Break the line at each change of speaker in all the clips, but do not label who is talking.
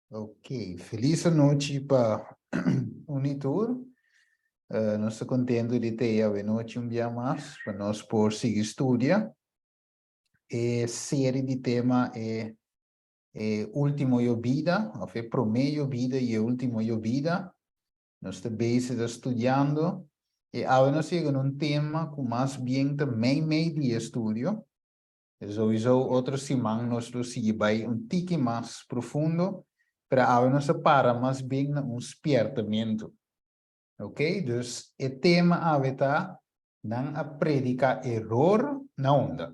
Ok, feliz noite para Unitur. Nós estamos contentes de ter a noite dia mais para nós por seguir estudia. A série de tema é último eu vida, ou é promeio vida e último eu vida. Nós estamos estudando e agora nós chegamos num tema com mais bem também meio de estudo. Sowieso outra semana nós vamos seguir tique mais profundo para agora nós para mais bem um despertamento. Ok? Dus o tema aveta não a predica error na onda.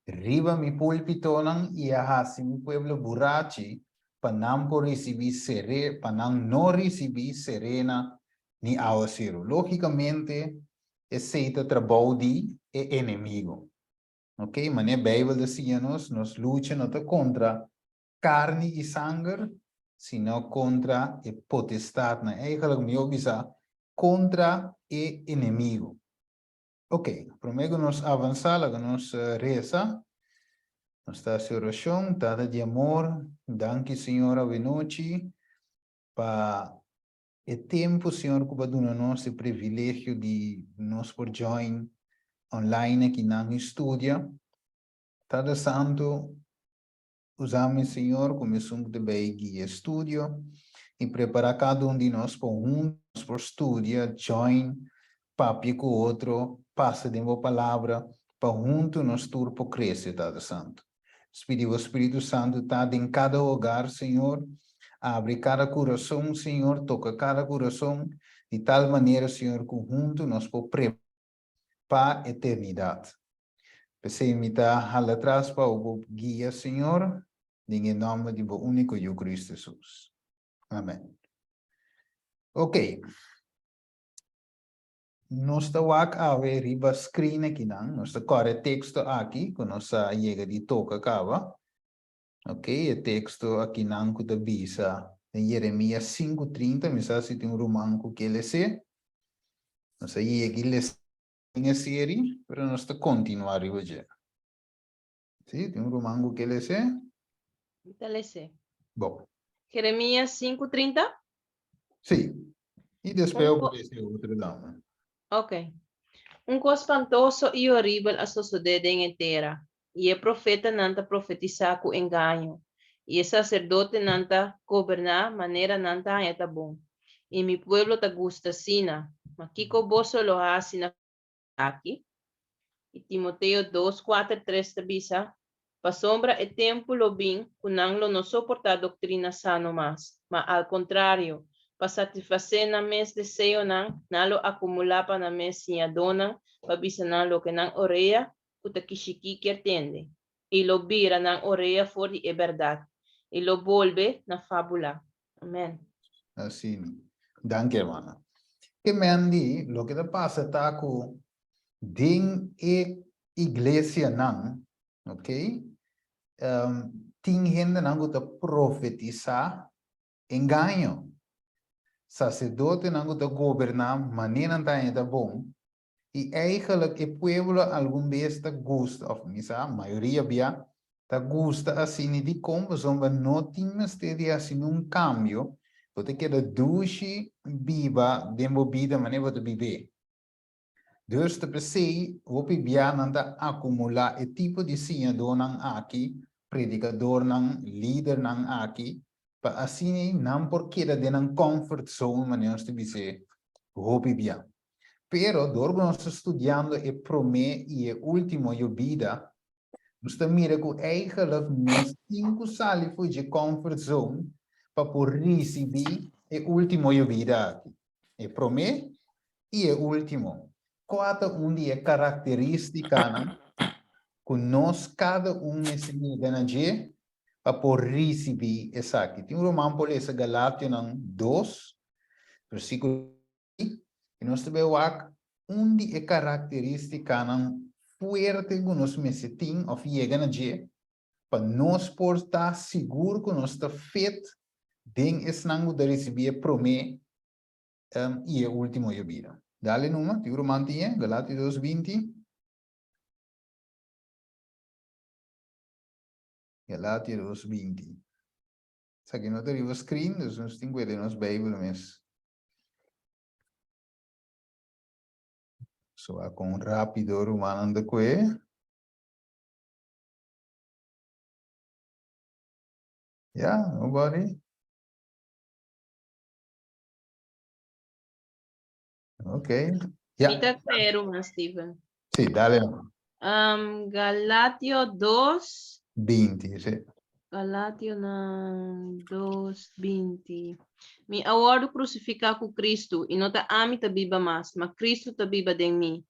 Riba mi púlpito nang iahasi mi pueblo burachi para não por receber para não receber serena ni awasiro. Logicamente, esse trabalho de inimigo. Ok? Mas a Bíblia nos luta não contra carne e sangue, sino contra a potestade. Eigenlijk me obisa contra o inimigo. Ok, primeiro nós avançar, nós reza, nossa oração, dada de amor, danke Senhor a noite, para o tempo, Senhor, que dá nós o privilégio de nós por join online aqui na estúdio. Tada Santo, usamos, Senhor, como um de guia estúdio e preparar cada de nós por juntos, por estúdio, join, papi com o outro, passa de uma palavra, para junto nós turpo crescer, Tada Santo. O Espírito Santo está em cada hogar, Senhor, abre cada coração, Senhor, toca cada coração, de tal maneira, Senhor, que junto nós podemos preparar para a eternidade. Pensei me dar atrás para o guia, Senhor, em nome do único eu Cristo Jesus. Amém. Ok. Nós estamos a ver riba screen aqui, não? Nós estamos texto aqui, que nós chega de toca acaba. Ok, o texto aqui não que da bisa em Jeremias 5:30, mas se tem um romano que ele se. Nós aí aqui em a série, para nós continuar hoje. Sim, tem um romano que ele se.
TLC.
Bom.
Jeremias 5:30?
Sim. E depois eu vou dizer outro dama.
Ok. Coisa espantoso e horrível a suceder em terra. E o profeta nanta profetizar com engano. E o sacerdote nanta governar maneira nanta é bom. E mi pueblo ta gusta sina. Makiko boso lo hasina aqui. E Timoteo 2:4-3 ta bisa. Pa sombra e tempo lo bin, kunang lo no soportar doctrina sano mas. Ma al contrario, para satisfazer na mes desejo nalo acumular para na mes sinha dona, para bisa lo que nan oreia, uta kishiki que atende. E lo bira nan oreia for de verdade. E lo volve na fábula. Amém.
Assim. Danke, hermana. Que mendi, lo que passa tá com din e igreja não, ok? Tem gente não que profetizar engano. Sacerdote não que governar maneira não é bom. E eigenlijk o povo algum vez está gosta, of misa, a maioria bia, está gosta assim de como somos não temos de assim cambio, porque queda duche viva demo vida maneira de viver. Dus te pensei, o bia nanda acumular e tipo de sinha do nang aqui, predicador nang, líder nang aqui, para assim não porque da de nang comfort zone maneira de dizer, o bia. Pero, dopo nós estudando e prome e o último e vida, nós mira que eigenlijk nós temos sali foi de comfort zone para por receber o último e vida. E prome e o último. Quatro dia característica, né? Que nós cada nesse dia para por receber essa aqui. Tem um romano por essa Galátia 2, versículo e nós também onde é característica não fuerte que nós mesetim ou chega na dia para nós por estar seguro que nós está feito bem esse nango de receber promessa e é o último vida. Dale numa, tigro mantinha, Galatas 2:20. Galatas 2:20. aqui não tem o screen, dus nós temos que ler nos Bíblia mesmo. So, com rápido, Romano de que. Yeah, nobody? Okay. Yeah.
Mita pero, man, Steven.
Sí, dale.
Galatio 2.
20, sí.
Galatio na 2:20. Mi award crucificar com Cristo e não tá ami tabiba mas Cristo tabiba de mim.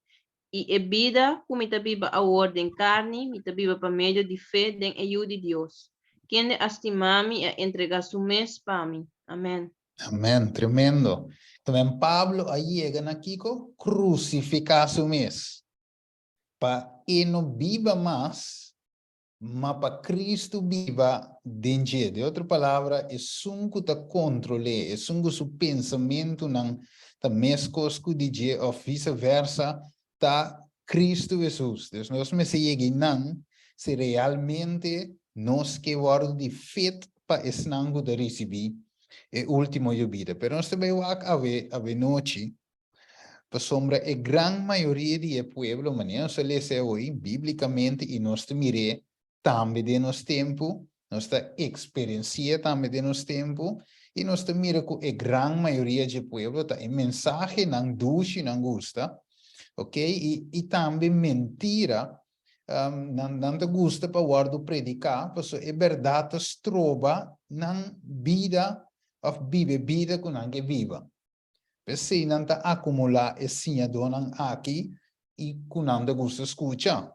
E vida como tabiba award em carne, mi tabiba pa meio de fé den ajuda de Deus. Quem de estimami a entregar su mes para mim. Amém.
Amén, tremendo. Também Pablo aí chega na Kiko, crucificar su mes. Para e não viva mais, mas para Cristo viva dentro. De outra palavra, é sunco ta controle, é sunco su pensamento não ta mescosco de je, ou vice-versa, ta Cristo Jesus. Então, nós me seguimos não, se realmente nós que guardo de fé para esse nango de receber é último de vida. Pero nós também a noite, para sombra a grande maioria do povo, mas nós lemos hoje, biblicamente, e nós miramos também de nosso tempo, nós experienciamos também de nosso tempo, e nós miramos que a grande maioria do povo tem mensagem não duche, não gosta, ok? E também mentira, não te gusta para guardo predicar, porque é verdade, trova na vida, ou vive vida com ninguém viva. Se não está acumular esse donan aqui e com não te gusta escutar.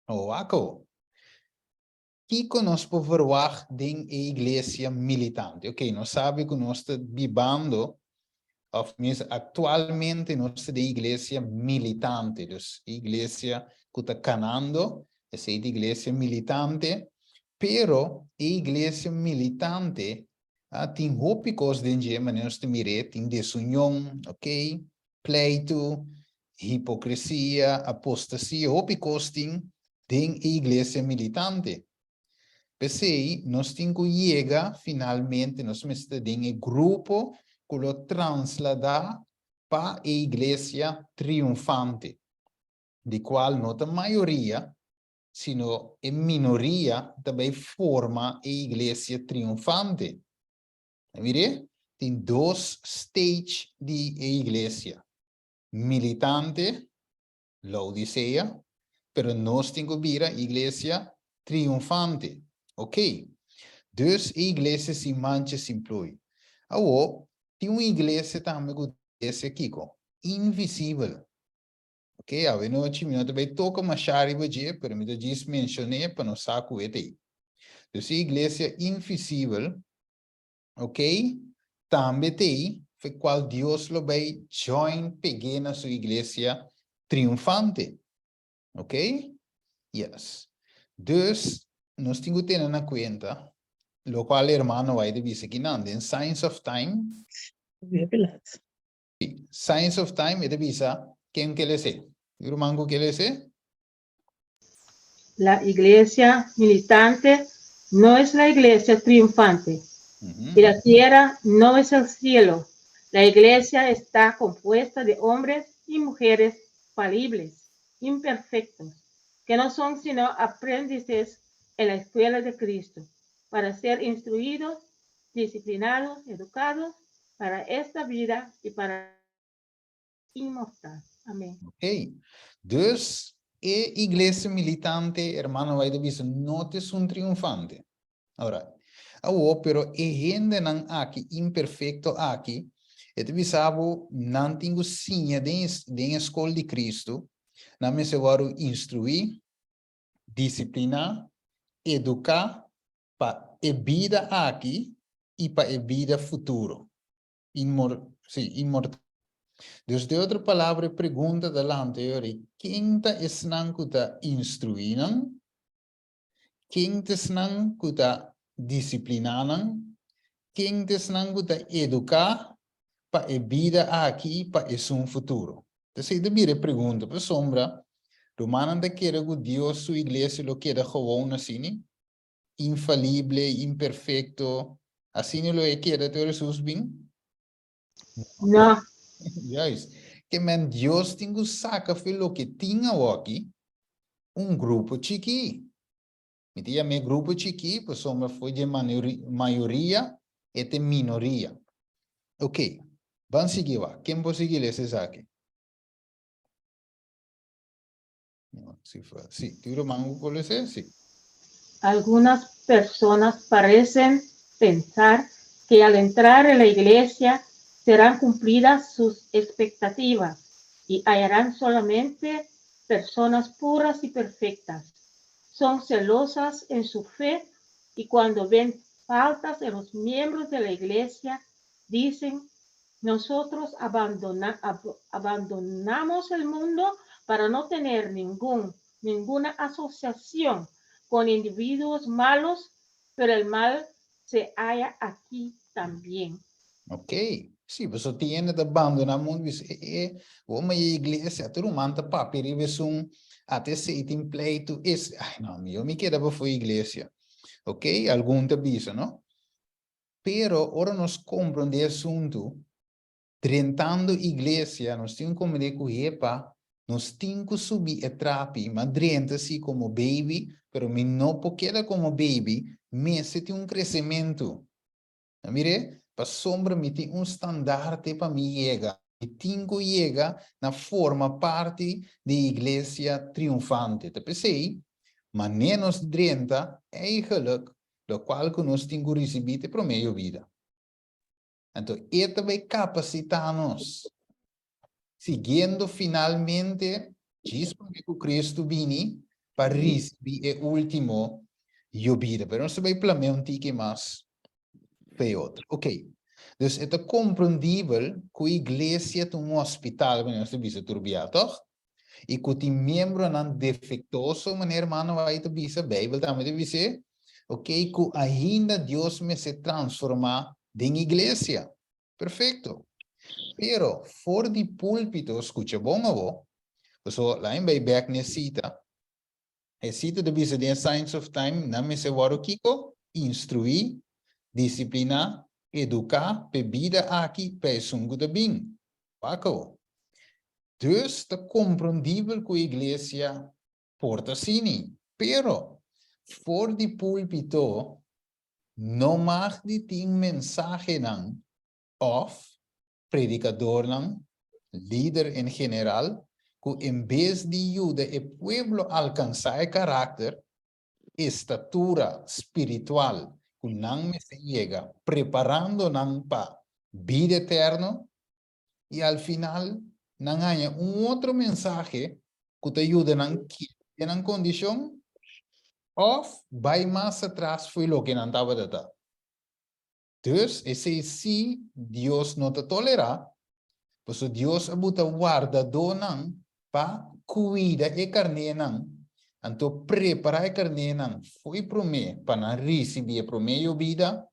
Ou aco. Que nós podemos ver em igreja militante? Ok, nós sabemos que nós estamos vivendo, atualmente nós estamos em igreja militante, então, igreja que está canando, essa é a igreja militante, pero a igreja militante tem tópicos dentro de nós temos tem desunião, ok? Pleito, hipocrisia, apostasia, tópicos tem dentro da igreja militante. Pensei, nós temos que chegar, finalmente, nós estamos em um grupo que lo trasladar para a igreja triunfante, de qual não a maioria, sino a minoria também forma a igreja triunfante. Mire, tem dois stages de igreja. Militante, Laodicea, pero nós temos que vir a igreja triunfante. Ok? Dus a igreja se mancha simploi. Agora, tem uma igreja também que é aqui, invisível. Ok? A noite, eu também toco uma chave, pero eu disse mencionei para não saco aí. Dus a igreja invisível, ok? Também tem, foi qual Deus lo vai join pequena sua igreja triunfante. Ok? Yes. Dus, nós temos que ter na conta, lo qual hermano vai de visa aqui não, em Science of Time. Science of Time é de visa, quem que ele sei? Irmão que ele sei?
La iglesia militante no es la iglesia triunfante. Y la tierra no es el cielo. La iglesia está compuesta de hombres y mujeres falibles, imperfectos, que no son sino aprendices en la escuela de Cristo, para ser instruidos, disciplinados, educados para esta vida y para inmortal. Amén.
Ok. Dus, a igreja militante, hermano, vai de visa, não é um triunfante. Ora, pero e gente não aqui, imperfeito aqui, e te visavo, não tenho sinha de escola de Cristo, não me se varo instruir, disciplinar, educar, para a vida aqui e para a vida futuro. Imortal. Dus de outra palavra, pergunta delante, quem está instruindo? Quem está disciplinando? Quem está educar para a vida aqui, para o futuro? Então, de mira pergunta, para sombra, Romana da queira que Deus, sua igreja, lo queira gewoon assim, infalível, imperfeito, Assim não é que é de Jesus bem?
No,
Juist. Que men Deus tem que sacar pelo que tinha aqui grupo chiqui. Me tinha meu grupo chiqui, pois sombra foi de maioria e de minoria. Ok. Vamos seguir lá. Quem pode seguir esse aqui? Sí, ¿tú lo mango por ese? Sí.
algunas personas parecen pensar que al entrar en la iglesia serán cumplidas sus expectativas y hallarán solamente personas puras y perfectas. Son celosas en su fe y cuando ven faltas en los miembros de la iglesia, dicen, nosotros abandonamos el mundo para no tener ninguna asociación con individuos malos, pero el mal se halla aquí también.
Ok. Sí, pues tiene de abandonar mundo, como a igreja, tu manda papel e até se em pleito, ai não, eu me queda para foi igreja. Ok? Algum te avisa, não? Pero, ora nós compreende o assunto, tentando igreja, nós temos como de cuepa, nós temos que subir a trapi, mas drenta assim como baby, pero me não queda como baby, mas se tem crescimento. Mire, para sombra me tem estandarte para me chegar. E tenho que chegar na forma parte da igreja triunfante. Te pensei, mas menos 30 eigenlijk, do qual que nós temos que receber para meia vida. Então, isso vai capacitar-nos. Seguindo finalmente, diz que Cristo vini para receber o último vida. Mas nós vai planear que mais. Outro. Ok. Dus het is compreendível que a igreja tem hospital, wanneer nós bisa turbia, toch? E que die membro nan defectuoso, wanneer man vai te bisa, Bijbel também te bisa, ok, que ainda Deus me se transforma em igreja. Perfeito. Pero, for die púlpito, escucha bom avó, so, lá em back necessita, cita de bisa de Science of Time, na me se waro kiko, instruir, disciplinar, educar, bebida aqui, peçongo de bem. Paco. Dus, está compreendível que a igreja porta assim. Pero, for de púlpito, não mag de ter mensagem não, of predicador não, líder em geral, que em vez de ajudar o pueblo a alcançar caráter, estatura espiritual, que não me se llega, preparando não para vida eterna, e al final, não há outro mensagem que te ajude em uma condição, ou vai mais atrás foi o que não estava dando. Dus, esse se Deus não te tolerar, pois Deus abuta guardador não para cuidar de carne não. Então, preparar a carne não foi para mim, para receber a primeira vida,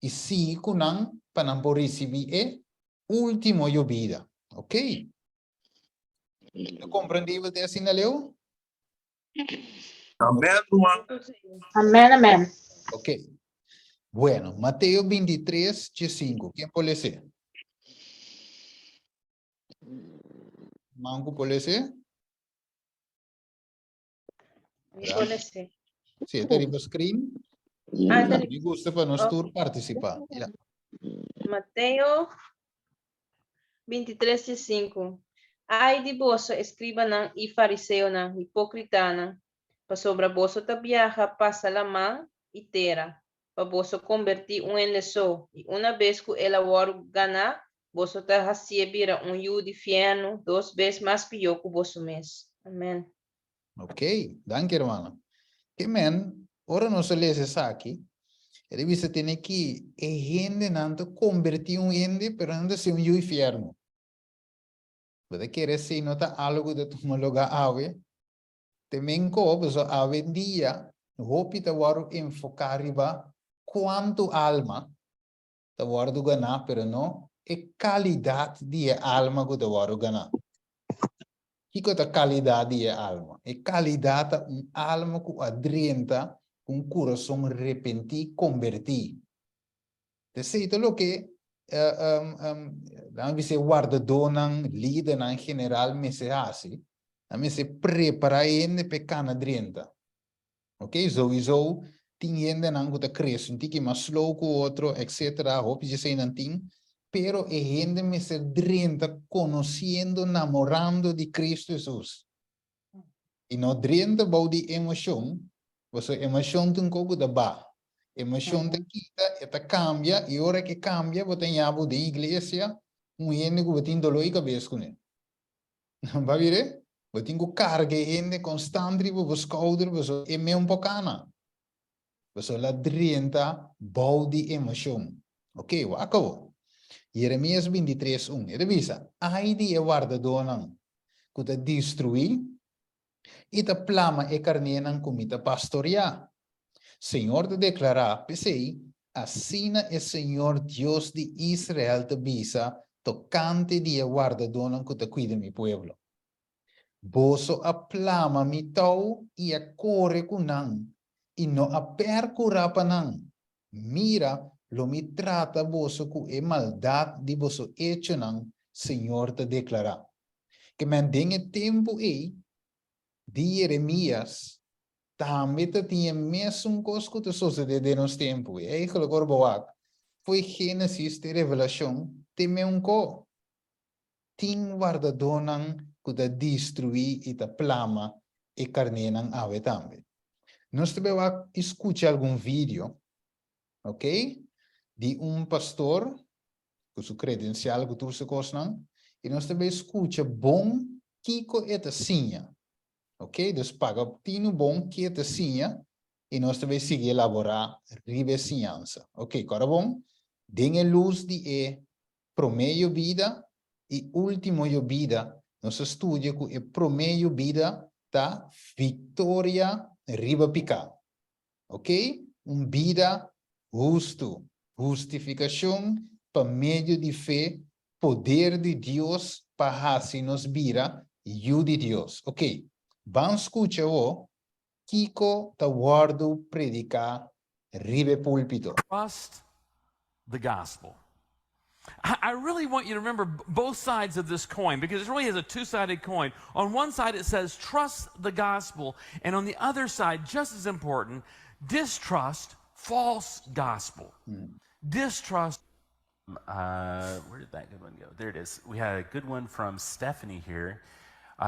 e se não, para receber a última vida. Ok? ¿Lo comprendível de assim, Leo?
Amén, Juan.
Amén, amén.
Ok. Bueno, Mateo 23, 5. ¿Quién puede ser? Manco puede ser?
Nicolese.
Sí, está arriba screen.
Ah,
Me gusta para nosotros
Ok.
participar. Ya.
Mateo 23:5. Ai de vosso, escriba não e fariseu não, hipócrita não, para sobre vosso tabiaja passa la mão e terá, para vosso convertir em leso, e uma vez que ela war ganhar, vosso ta recebera yu de inferno, 2 vezes mais pior que vosso mês. Amém.
Ok, danke hermano. Que men, ahora no se les esa aquí. Revisa tiene que gente nanto convertir un ende, pero no se un infierno. Puede querer si nota algo de tu lugar ave. Também como so ave dia, hopi te waru enfocar riba quanto alma te waru ganhar, pero não é qualidade de alma que te waru ganhar. Que é a qualidade de alma? É qualidade alma que adrenta com coração arrepentir, convertir. De sei lo che dan se guarda donan leader in general me se asi, a me se prepara ende pe cana drienta. Ok, sowieso ting ende nan guta cresce, un tiki mas slow com outro, etc. Hope je sei nan ting, pero e ende me se drienta conociendo, namorando de Cristo Jesus. E no drienta bau di emoção, você emoção tem cogo da ba. Emoção te quita, eta cambia, e ora que cambia, você tem abo de igreja, ende que você dolor e cabeça com ele. Vai ver? Você tem que carga ende constante, você schouder, você é meio cana. Você lá drienta bau de emoção. Ok, acabou. Jeremias 23:1. Ele visa, ai de guarda donan, que te destruir, e te plama e carnenan comita pastoria. Senhor te declara, pensei, assim é Senhor Deus de Israel te visa, tocante de guarda donan que te cuida mi pueblo. Boso a plama mi tau e a corre kunan, e no a percurapanan. Mira, lo mi trata boso ku e maldade de boso hecho nan, Senhor te declara. Que men dinge tempo de Jeremias, também tinha mesmo coisa que sucedeu nos tempos. E aí, foi Gênesis e Revelação, tem co. Ting guardadonan que da destruir e da plama e carnenan ave também. Nós também vamos escutar algum vídeo, ok? De pastor, com sua credencial, que trouxe coisas, e nós também escuta bom Kiko eta sinha. Ok? Dus paga tino bom que eta sinha, e nós também seguir elaborar ribesinhança. Ok? Agora bom, dengue luz de promedio vida e último vida. Nós estudia que promedio vida da Victoria Riba Pica. Ok? Vida justo, justificação por meio de fé, poder de Deus para assim nos vira e o de Deus. Ok? Vamos escutar o Kiko ta guardo predicar ribe púlpito.
Trust the gospel. I really want you to remember both sides of this coin, because it really is a two-sided coin. On one side it says trust the gospel, and on the other side, just as important, distrust false gospel. Distrust.
Where did that good one go? There it is. We had a good one from Stephanie here.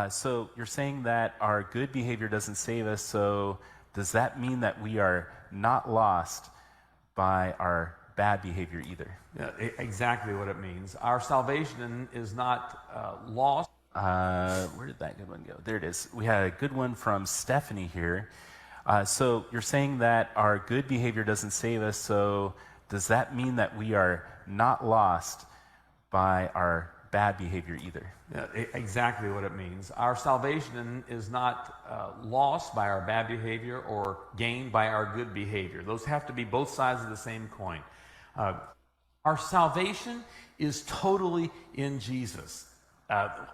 So you're saying that our good behavior doesn't save us, so does that mean that we are not lost by our bad behavior either?
Yeah, exactly what it means. Our salvation is not lost.
Where did that good one go? There it is. We had a good one from Stephanie here. So you're saying that our good behavior doesn't save us, so does that mean that we are not lost by our bad behavior either?
Yeah, exactly what it means. Our salvation is not lost by our bad behavior or gained by our good behavior. Those have to be both sides of the same coin. Our salvation is totally in Jesus.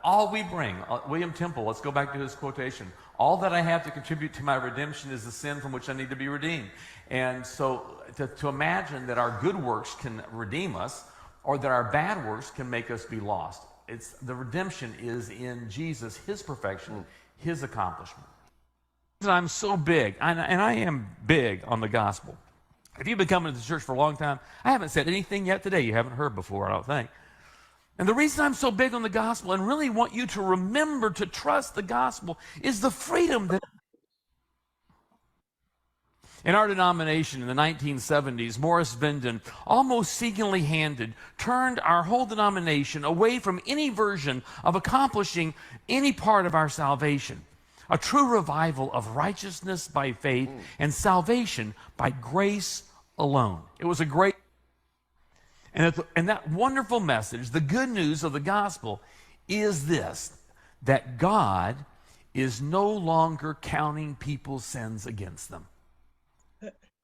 All we bring, William Temple, let's go back to his quotation, all that I have to contribute to my redemption is the sin from which I need to be redeemed. And so to imagine that our good works can redeem us, or that our bad works can make us be lost. The redemption is in Jesus, his perfection, his accomplishment. I'm so big, and I am big on the gospel. If you've been coming to the church for a long time, I haven't said anything yet today you haven't heard before, I don't think. And the reason I'm so big on the gospel and really want you to remember to trust the gospel is the freedom that in our denomination in the 1970s, Morris Venden, almost single-handed, turned our whole denomination away from any version of accomplishing any part of our salvation. A true revival of righteousness by faith and salvation by grace alone. It was a great, and that wonderful message, the good news of the gospel, is this, that God is no longer counting people's sins against them.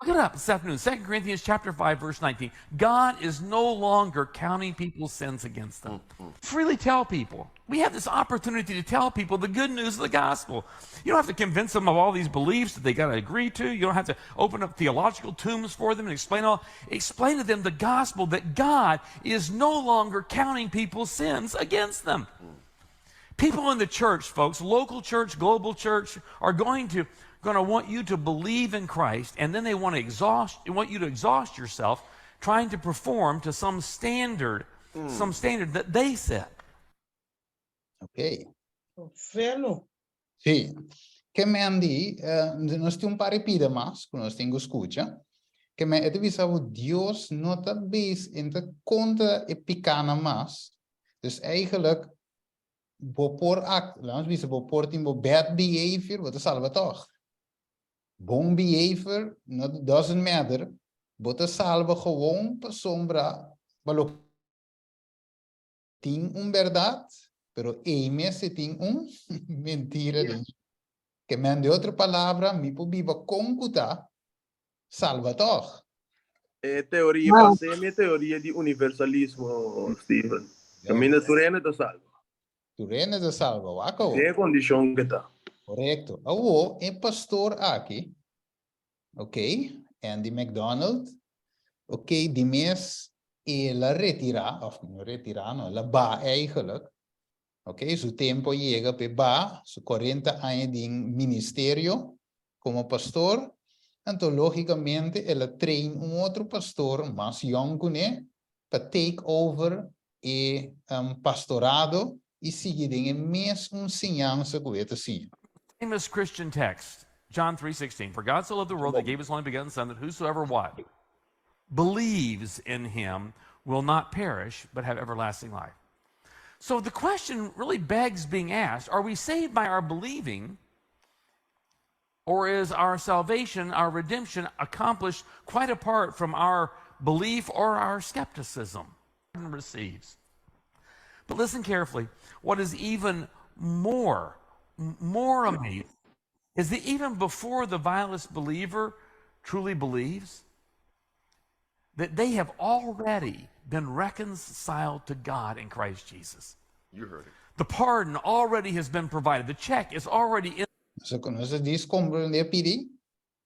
Look it up this afternoon. 2 Corinthians chapter 5, verse 19. God is no longer counting people's sins against them. Freely tell people. We have this opportunity to tell people the good news of the gospel. You don't have to convince them of all these beliefs that they got to agree to. You don't have to open up theological tombs for them and explain to them the gospel that God is no longer counting people's sins against them. People in the church, folks, local church, global church, are going to want you to believe in Christ, and then they want you to exhaust yourself trying to perform to some standard that they set.
Ok.
Velo.
Sì. Che me andi, non stiamo un pa repida mas, quando stiamo escucha, que me é divisão Deus nota base in de conta e picana mas. Dus eigenlijk bopor act, laat ons bopor in bad behavior, wat is salva toch? Bon behavior, not doesn't matter, but salva gewoon per sombra, balo ting verdad, pero mes se ting mentira. Que me de outra palavra, mi po viva concuta, salva toch?
Teoria
Wow.
passione e teoria di universalismo, Steven. Cammina su rene da salvo.
Tu reina de salva, wako.
Che condizione che sta.
Correcto. Awo, e pastor aqui, ok? Andy McDonald, ok, die mes e la retira, of no retira, no, la ba eigenlijk. Ok, su tempo llega pe ba, su 40 años de ministerio como pastor. Então, logicamente, ela train outro pastor mais young para take over e pastorado e seguir em mesma ensinança que ele tinha.
Famous Christian text, John 3:16. For God so loved the world that he gave his only begotten Son, that whosoever what? Believes in him will not perish, but have everlasting life. So the question really begs being asked, are we saved by our believing, or is our salvation, our redemption, accomplished quite apart from our belief or our skepticism? Receives. But listen carefully. What is even more amazing is that even before the vilest believer truly believes, that they have already been reconciled to God in Christ Jesus.
You heard it.
The pardon already has been provided. The check is already in.
So, quando você diz compreender pedi,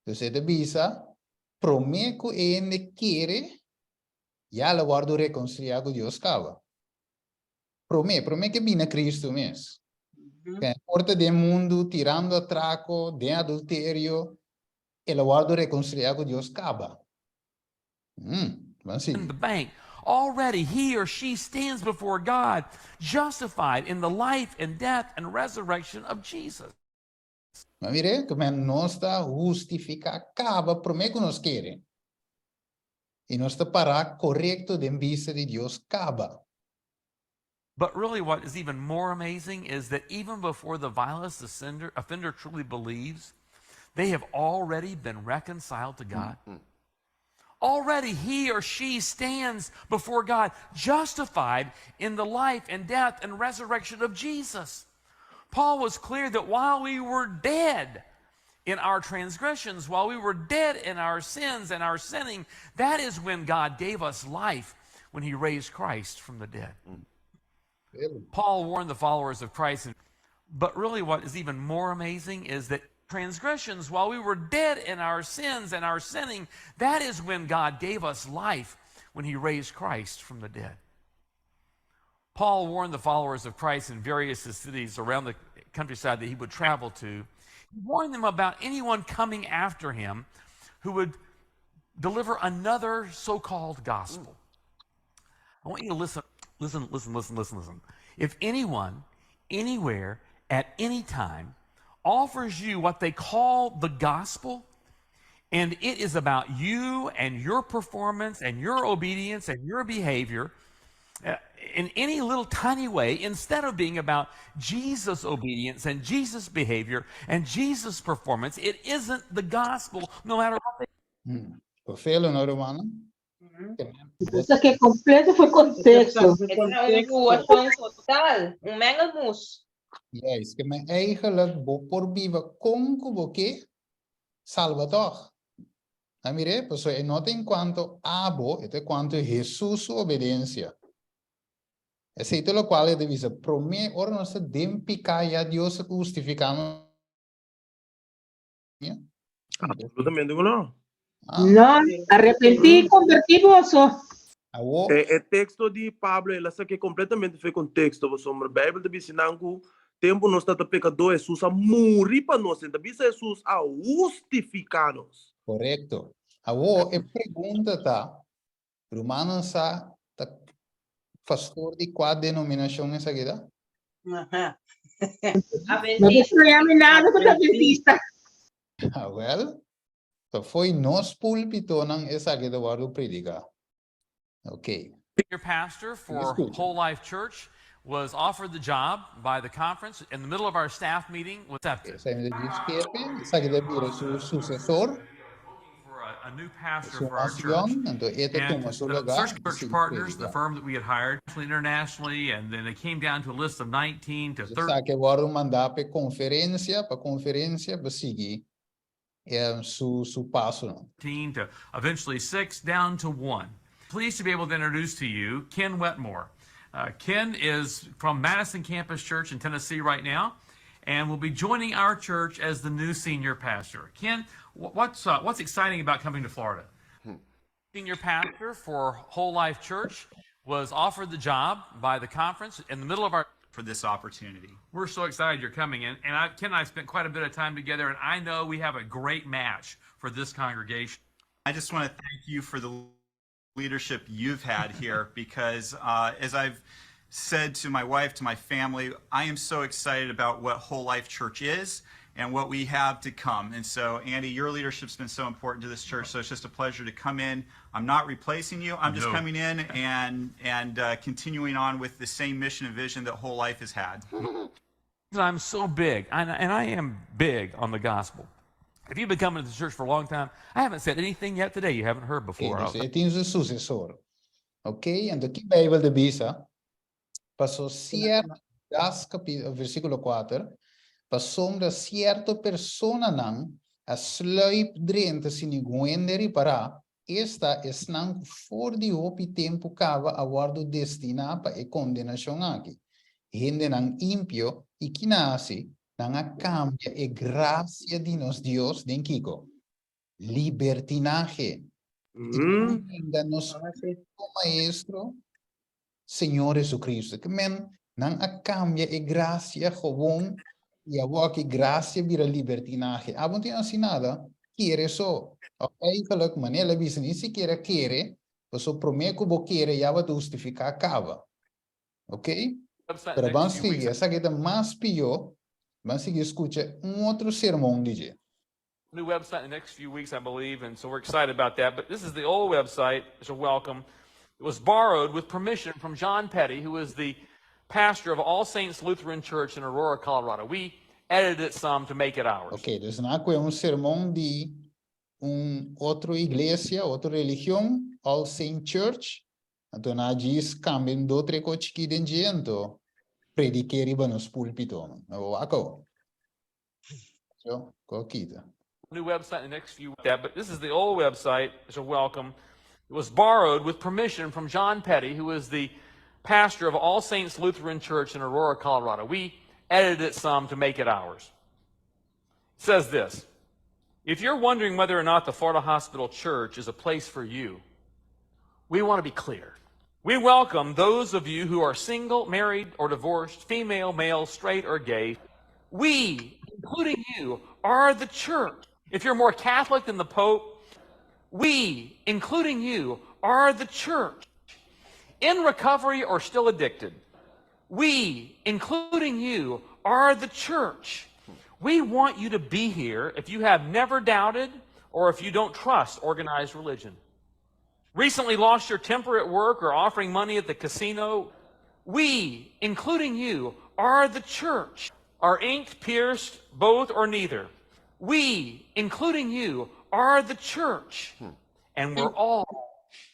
você te bisa, prometo e ne quiere, ya la guardo reconciliar con Dios cava. Promete que vina Cristo mes. Que porta del mundo, tirando atraco, de adulterio, e la guardo reconciliar con Dios cava.
In the bank. Already he or she stands before God justified in the life and death and resurrection of Jesus.
Ma mire, come non sta giustifica cava, prometo nos quiere. E non sta para correcto de vista di Dios cava.
But really what is even more amazing is that even before the vilest offender truly believes, they have already been reconciled to God. Already he or she stands before God justified in the life and death and resurrection of Jesus. Paul was clear that while we were dead in our transgressions, while we were dead in our sins and our sinning, that is when God gave us life, when he raised Christ from the dead. Paul warned the followers of Christ, but really what is even more amazing is that transgressions, while we were dead in our sins and our sinning, that is when God gave us life, when he raised Christ from the dead. Paul warned the followers of Christ in various cities around the countryside that he would travel to. He warned them about anyone coming after him who would deliver another so-called gospel. I want you to listen. If anyone, anywhere, at any time, offers you what they call the gospel, and it is about you and your performance and your obedience and your behavior in any little tiny way, instead of being about Jesus' obedience and Jesus' behavior and Jesus' performance, it isn't the gospel, no matter what they
Profelo, no, Romana?
Cosa que completo fue contexto.
Het is een oorzaak totaal, een mengelmoes.
Yes, que me eigenlijk por viva con que salva toch. Mire, pues nota en cuanto abo, esto es cuanto Jesús su obediencia. Es lo cual debe ser, prome, ora no se den picar a Dios justificamos.
Absolutamente não.
No, arrepentí, convertí vosso.
Awo,
É texto de Pablo, ele sabe que completamente foi contexto. Você a Bíblia te ensinando que o tempo nós está pecador, Jesus a morrer para nós, então Jesus a justificar-nos.
correcto. Awo, e pergunta tá, Romano sa, tá, pastor de qual denominação é essa aqui, tá?
No
Adventista.
destruyame nada con adventista.
Ah, well, so foi nos púlpito ng essa aqui do guardo predica. Okay.
Your pastor for
Escucha.
Whole Life Church was offered the job by the conference in the middle of our staff meeting was accepted.
Essa é a disquete, essa aqui deve ser su sucessor,
For a new pastor
su
for our church.
nación, então este
And
toma su
the
lugar.
Search Church
sin
Partners, the
predicar.
firm that we had hired internationally, and then they came down to a list of 19 to 30.
Essa aqui guardo mandar para conferência, para seguir su passo. Não?
To eventually 6 down to 1. Pleased to be able to introduce to you Ken Wetmore. Ken is from Madison Campus Church in Tennessee right now and will be joining our church as the new senior pastor. Ken, what's exciting about coming to Florida? Senior pastor for Whole Life Church was offered the job by the conference in the middle of our
for this opportunity.
We're so excited you're coming in. And Ken and I spent quite a bit of time together, and I know we have a great match for this congregation.
I just want to thank you for the leadership you've had here because as I've said to my wife, to my family, I am so excited about what Whole Life Church is and what we have to come. And so, Andy, your leadership's been so important to this church, so it's just a pleasure to come in. I'm not replacing you. I'm just
No.
coming in and continuing on with the same mission and vision that Whole Life has had.
I'm so big, and I am big on the gospel. If you've been coming to the church for a long time, I haven't said anything yet today you haven't heard before.
Ele tem su sucessor. Ok? Então, que Bíblia de Bisa, passou certo, versículo 4, passou da certa persona não, a sluip drente se ninguém reparar, esta é não for de hopi tempo cava a guardo destina para a condenação aqui. Gente não ímpio e que nasce, não a cambia e graça de nos Deus den Kiko. Libertinaje. Ainda nos maestro, Senhor Jesucristo. Que men, não a cambia e graça jovem e a que graça vira libertinaje. A não tem assim nada, quer só. Ok, falou maneira bisa nem sequer quer, você promete que você quer e a vai justificar acaba. Ok? Pero vamos seguir, essa aqui é mais pior. Vamos seguir, escuta outro sermão, DJ.
New website in the next few weeks, I believe, and so we're excited about that. But this is the old website. It's a welcome. It was borrowed with permission from John Petty, who is the pastor of All Saints Lutheran Church in Aurora, Colorado. We edited it some to make it ours.
Ok, então não é sermão de outra igreja, outra religião, All Saints Church. Então, nós diz, cambiam do treco aqui dentro, prediquer riba nos púlpitos. Não acabou. So, coquita.
New website in the next few weeks, but this is the old website. It's a welcome. It was borrowed with permission from John Petty, who is the pastor of All Saints Lutheran Church in Aurora, Colorado. We edited it some to make it ours. It says this: if you're wondering whether or not the Florida Hospital Church is a place for you, we want to be clear. We welcome those of you who are single, married, or divorced, female, male, straight, or gay. We, including you, are the church. If you're more Catholic than the Pope, we, including you, are the church. In recovery or still addicted, we, including you, are the church. We want you to be here if you have never doubted or if you don't trust organized religion. Recently lost your temper at work or offering money at the casino, we, including you, are the church. Are inked, pierced, both, or neither. We, including you, are the church. And we're all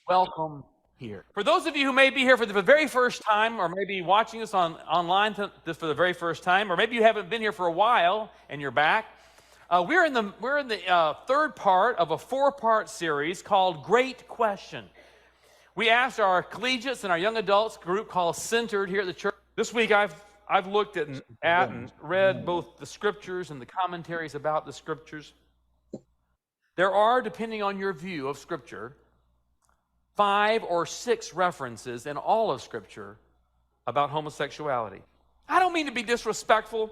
welcome here. For those of you who may be here for the very first time, or maybe watching us online for the very first time, or maybe you haven't been here for a while and you're back, We're in the third part of a 4-part series called Great Question. We asked our collegiates and our young adults group called Centered here at the church. This week I've looked at and read both the scriptures and the commentaries about the scriptures. There are, depending on your view of scripture, 5 or 6 references in all of scripture about homosexuality. I don't mean to be disrespectful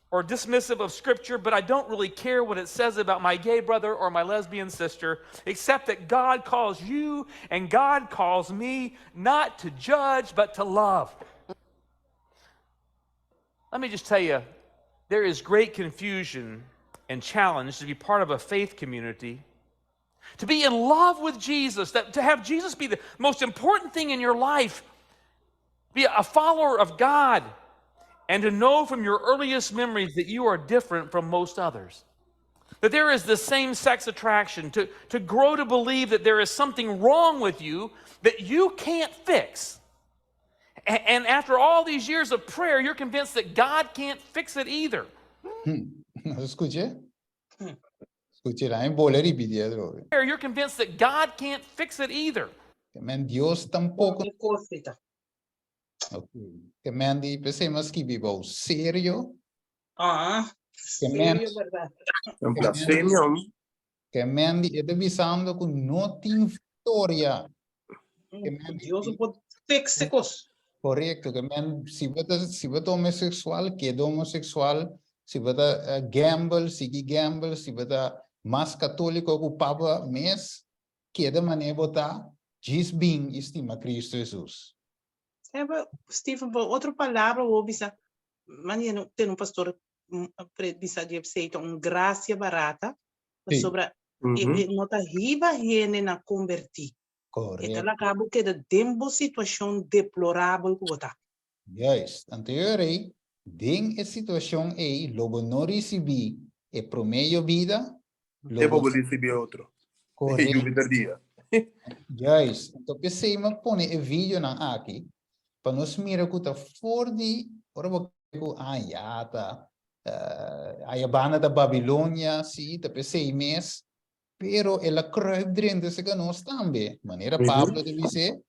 or dismissive of scripture, but I don't really care what it says about my gay brother or my lesbian sister, except that God calls you and God calls me not to judge, but to love. Let me just tell you, there is great confusion and challenge to be part of a faith community, to be in love with Jesus, to have Jesus be the most important thing in your life, be a follower of God, and to know from your earliest memories that you are different from most others. That there is this same-sex attraction, to grow to believe that there is something wrong with you that you can't fix. And after all these years of prayer, you're convinced that God can't fix it either.
Escuche. Escucherai, vuole ripetere.
You're convinced that God can't fix it either.
Men Dios tampoco. Okay. Que men di pensemos que vivo serio. Que men
En blasfemia.
que men di ete visando con no tin storia. Que men
Dios pode fixar.
Correcto, que men si vota homosexual, queda homosexual, si vota gamble, sigue gamble, si vota más católico ocupaba mes, queda maneira botar diz bem estima Cristo Jesus.
Stephen, outra palavra, ou bisa, mania tem pastor bisa de aceita graça barata,
Sim.
sobre nota riba hiene na convertir.
Correto.
Então acabo que da dembo situação deplorável que botar.
Juist. Anteriormente, em a situação aí, logo não recebi e promeio vida,
Devo receber outro.
correto.
Dia.
Juist. Então pensei, mas põe o vídeo na aqui, para nós mirar que está fora de, ora vou tá, a banda da Babilônia, sim, tá pensei mês, pero ela kruip dentro se nós também. Maneira Pablo de dizer,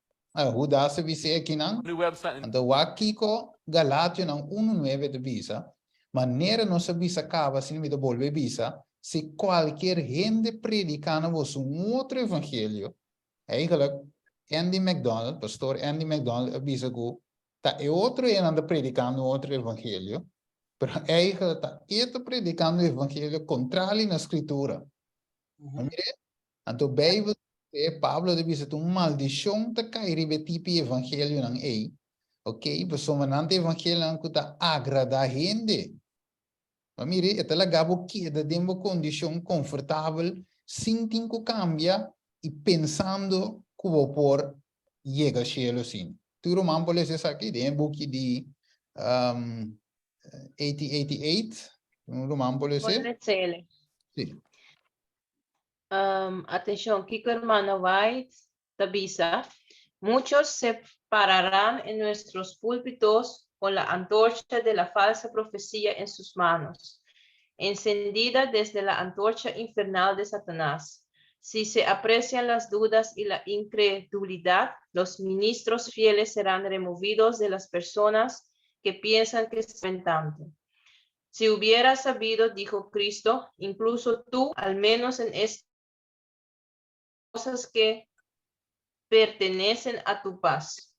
Judas de dizer aqui não.
New website.
Então aqui com Galatio não 1:9 de visa, maneira nossa visa acaba se não me devolve visa, se qualquer gente predicando vos outro evangelho, eigenlijk Andy McDonald, pastor Andy McDonald avisa que tá outro anda predicando outro evangelho, pero eigenlijk tá predicando o evangelho contrário na escritura. Então, Bijbel, Pablo dice que maldição te cai ribetipi evangelho nang ei. Ok? Pessoalmente evangelho nang kuta agrada a gente. Mas mire, esta lagabo queda de uma condição confortável, sem ter que cambiar e pensando que vou por chegar ao cielo sim. Tu roman pode ser aqui, de um book de 8088, roman pode ser? Sim.
Atención, Kiko hermano White, Tabisa. Muchos se pararán en nuestros púlpitos con la antorcha de la falsa profecía en sus manos, encendida desde la antorcha infernal de Satanás. Si se aprecian las dudas y la incredulidad, los ministros fieles serán removidos de las personas que piensan que saben tanto. Si hubieras sabido, dijo Cristo, incluso tú, al menos en estas cosas que pertenecen a tu paz,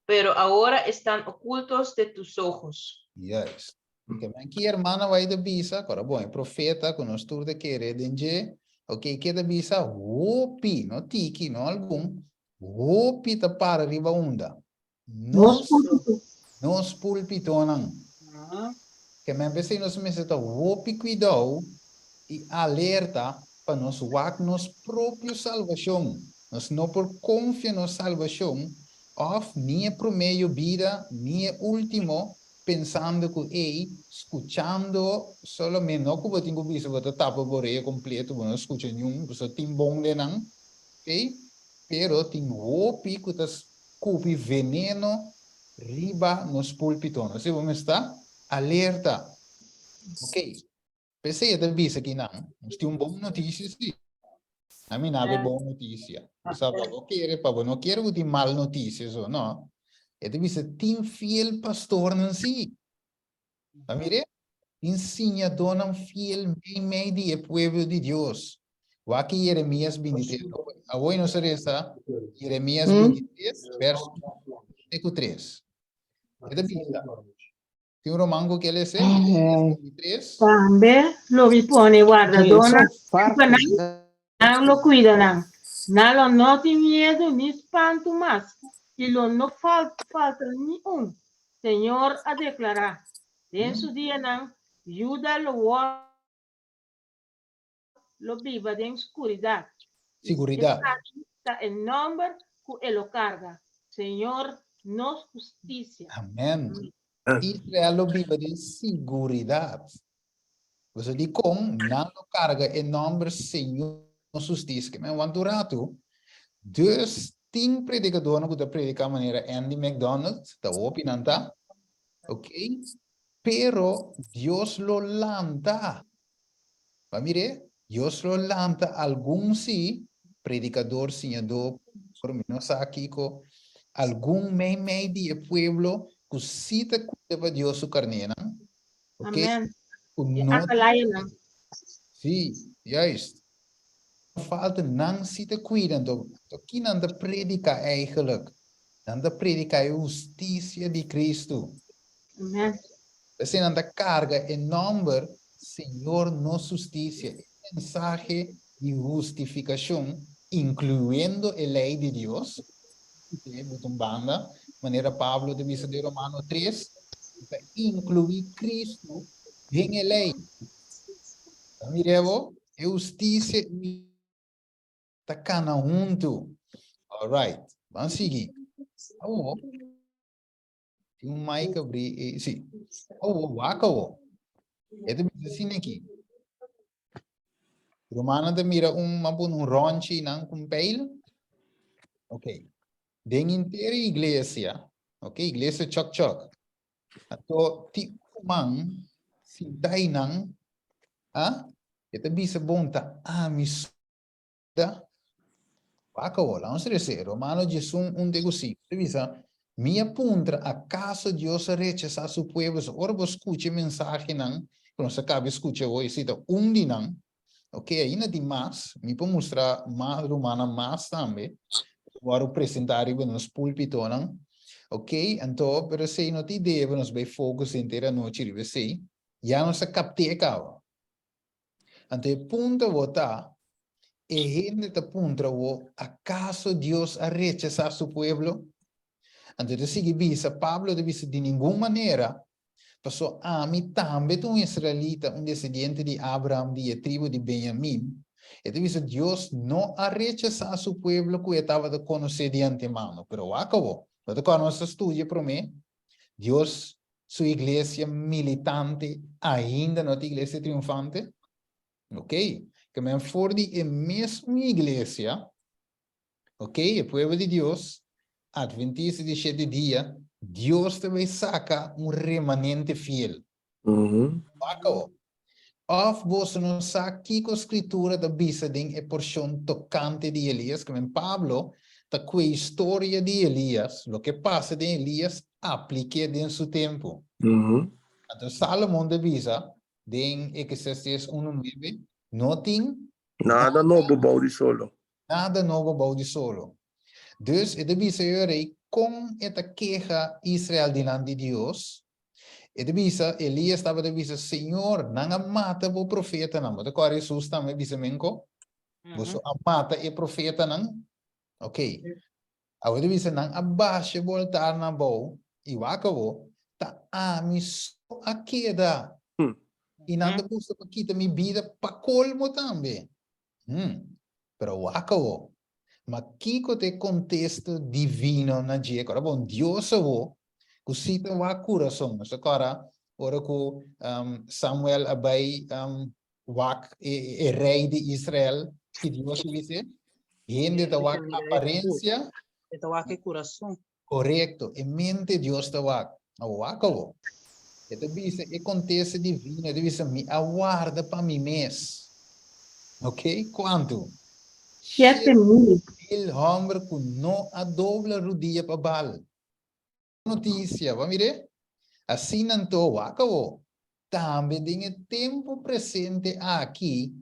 pero ahora están ocultos de tus ojos.
Yes. Porque aqui hermana vai de bisa, agora bom, profeta com nós tudo de querer denje, ok, que de bisa, hopi, no tiki, no algum, hopi ta para riba onda. Nos pulpitonan. Que me pensei nos meses ta hopi cuidado e alerta para nós wak nos próprio salvação. Nós não por confiar na salvação, of nem pro meio vida, nem último, pensando que ei, escuchando solamente, não que eu tenho visto, eu tapa por aí completo, eu não escuto nenhum, eu tenho bom de não, ok? Pero tenho hopi que tas cupi veneno riba nos pulpitones. Se vamos estar alerta, ok? Pensei da visa aqui não. Tem uma boa notícia, sim. A mim não é boa notícia. Sabe, eu quero, para não quero ter mal notícias, ou não. É da visa, tem fiel pastor, não sim. A mire, ensina, dona um fiel meio de povo de Deus. O aqui Jeremias 23. Agora não será essa. Jeremias 23, verso 3. É da visa. Tem um romango que ele segue, 23.
Tambe lo vipone guarda dona, não lo cuida não lo não tem medo nem espanto mais, e lo não falta nenhum. Senhor a declarar, desse dia não, ajuda lo viva de escuridade.
Seguridade.
Está em nome que ele carga. Senhor, nos justiça.
Amém. Israel lo vive de seguridade. Você diz com, não carga em nome do Senhor justiça. Que me want rato. Dus, tem predicador que predica a maneira Andy McDonald, da opinanta. Ok? Pero Dios lo lanta. Va mire, Dios lo lanta algún sí, predicador, senador, por menos aquí, algún medio de pueblo que sí te cuida Dios su carnena. Ok?
Amém.
No,
Sim,
juist. Falta não se te cuidam. Aqui não te predica eigenlijk. Não te predica a justiça de Cristo.
Amém.
Você não te carga em nome Senhor nossa justiça. Mensaje de justificação, incluindo a lei de Deus. Banda, maneira Pablo de vista de Romano 3, incluir Cristo em a lei. Mirevo, justiça está cada junto. Alright, vamos seguir. Oh, tem um mic abrir, sim. Oh, wakawo. É de assim aqui. Romana de mira um ronchi não com peil. Ok. Den inteira igreja, ok? Igreja chok. Ato ti umang sintai nang, ito bisa bonta amisuda. Wakawo, lang sa rese, Romano Jesus degusi. Bisa, minha puntra, acaso Dios rechaza su pueblo, ora vos escuche mensaje nang, quando se cabe escuche hoy, cita di nang, ok? Ainda de mais, me pode mostrar mais Romana mais também. Agora apresentar nos púlpito, não? Ok? Então, pero se não te deve nos vai focus inteira noite, ribe sei, já não se capte cá. Então, punto vota, gente te punta o acaso Deus a rechazar su pueblo? Então, te sigue visa, Pablo te visa de nenhuma maneira, passou a mim também um israelita, descendente de Abraham, de tribo de Benjamim. Entonces Dios no ha rechazado a su pueblo que estaba de conocer de antemano, pero acabó. Pero cuando se estudia por mí, Dios, su iglesia militante, ainda no es iglesia triunfante, ok? Que me enfordi en misma iglesia, ok? El pueblo de Dios, adventista de 7 días, Dios te va a sacar un remanente fiel. Acabó. Of você não sabe que a escritura da Bíblia tem a porção tocante de Elias, como em Pablo, da com a história de Elias, o que passa de Elias, aplique em seu tempo. Então, Salomão da Bíblia, em Eclesiastes 1:9, não tem
Nada novo, balde solo.
nada novo balde solo. Dus, a Bíblia é com esta queixa Israel diante de Deus. E bisa Elias estava de bisa Senhor, não mata o profeta não. Mas agora Jesus também bisa menko. Você mata o profeta não. Ok. Agora bisa não abaixa voltar na boa e o acabou. Tá amiso a queda. E não te custa para quitar minha vida para colmo também. Pero o acabou. Mas que te contexto divino na dia. Agora bom Deus avô. Kusita wa coração. Mas agora, ora que Samuel abai wak rei de Israel, que Deus disse, gente da wak aparência,
Ito wake coração.
correto, e mente Deus da wak. O wak o. Ito bisa, e contexto divino, ito bisa, me aguarda para mi mês. Ok? Quanto?
7,000.
El hombre que no a dobla rodilla para bal. Notícia, vamos ver? Assim não estou, acabou. Também tem o tempo presente aqui,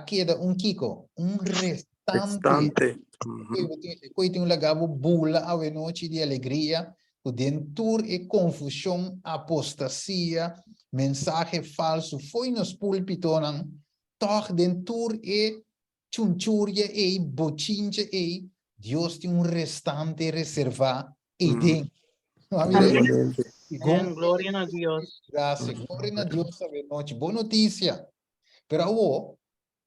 queda Kiko, restante.
Bastante. Uhum.
Koi tem lagabo bula a noite de alegria, o dentur e confusão, apostasia, mensagem falso, foi nos púlpitos, toch dentur e chunchuria e bochinche e Deus tem restante reservado e dentro.
Exatamente.
Amen. Gloria a Dios.
Graças, glória a Deus, sabe, noite. Boa notícia. Pero agora,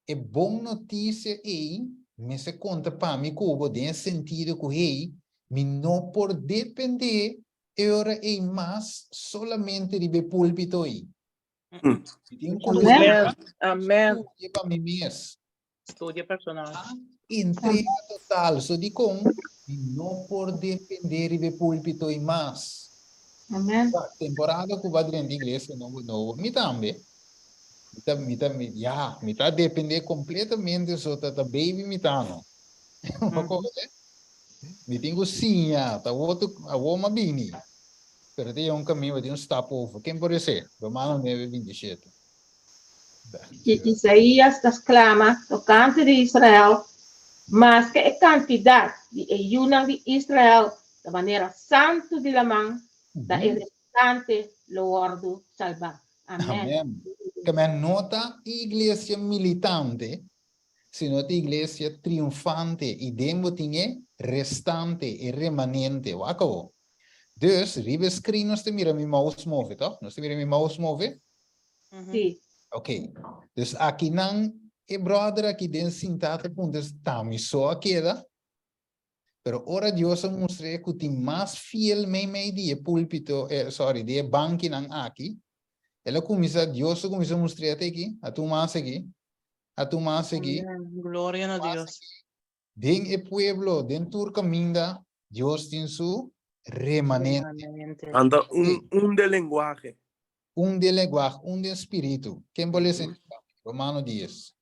é boa notícia e me se conta para mim que eu tenho sentido que hey, me não por depender agora é mais solamente de púlpito aí. Tem
Amém.
Amen.
para mim mesmo.
Estudio personal.
Entrega total, só de com não por depender de púlpito e mais.
Amém.
Temporada que vai dentro da igreja não me também me tá depender completamente só da baby me tá não me tenho sim tá outro a uma bini pero tem caminho tem stop over quem pode ser Romanos 9:27
Isaías das clama tocante de Israel, mas que a cantidad de ayunan de Israel de manera santo de la mão da restante lo guardo salvar. Amém.
amém que me nota igreja militante sino a igreja triunfante e demo tinha restante e remanente acabou. Dus, ribe screen, nós te mira mi mouse move, toch? Nós te mira mi mouse move?
Sim.
Ok. Dus aqui não, e brother aqui dentro sentado, puntos, tami só queda. Pero ora Deus mostrei que tem mais fiel me de púlpito, de banco não aqui. Ela começa, Deus começa a mostrar até aqui, a tu mais aqui,
Amen. Gloria a Dios.
Den e pueblo, den tur caminda, Deus tem su remanente.
Remanente.
Anda de lenguaje.
De lenguaje, de espírito. Quem pode ser? Romano 10,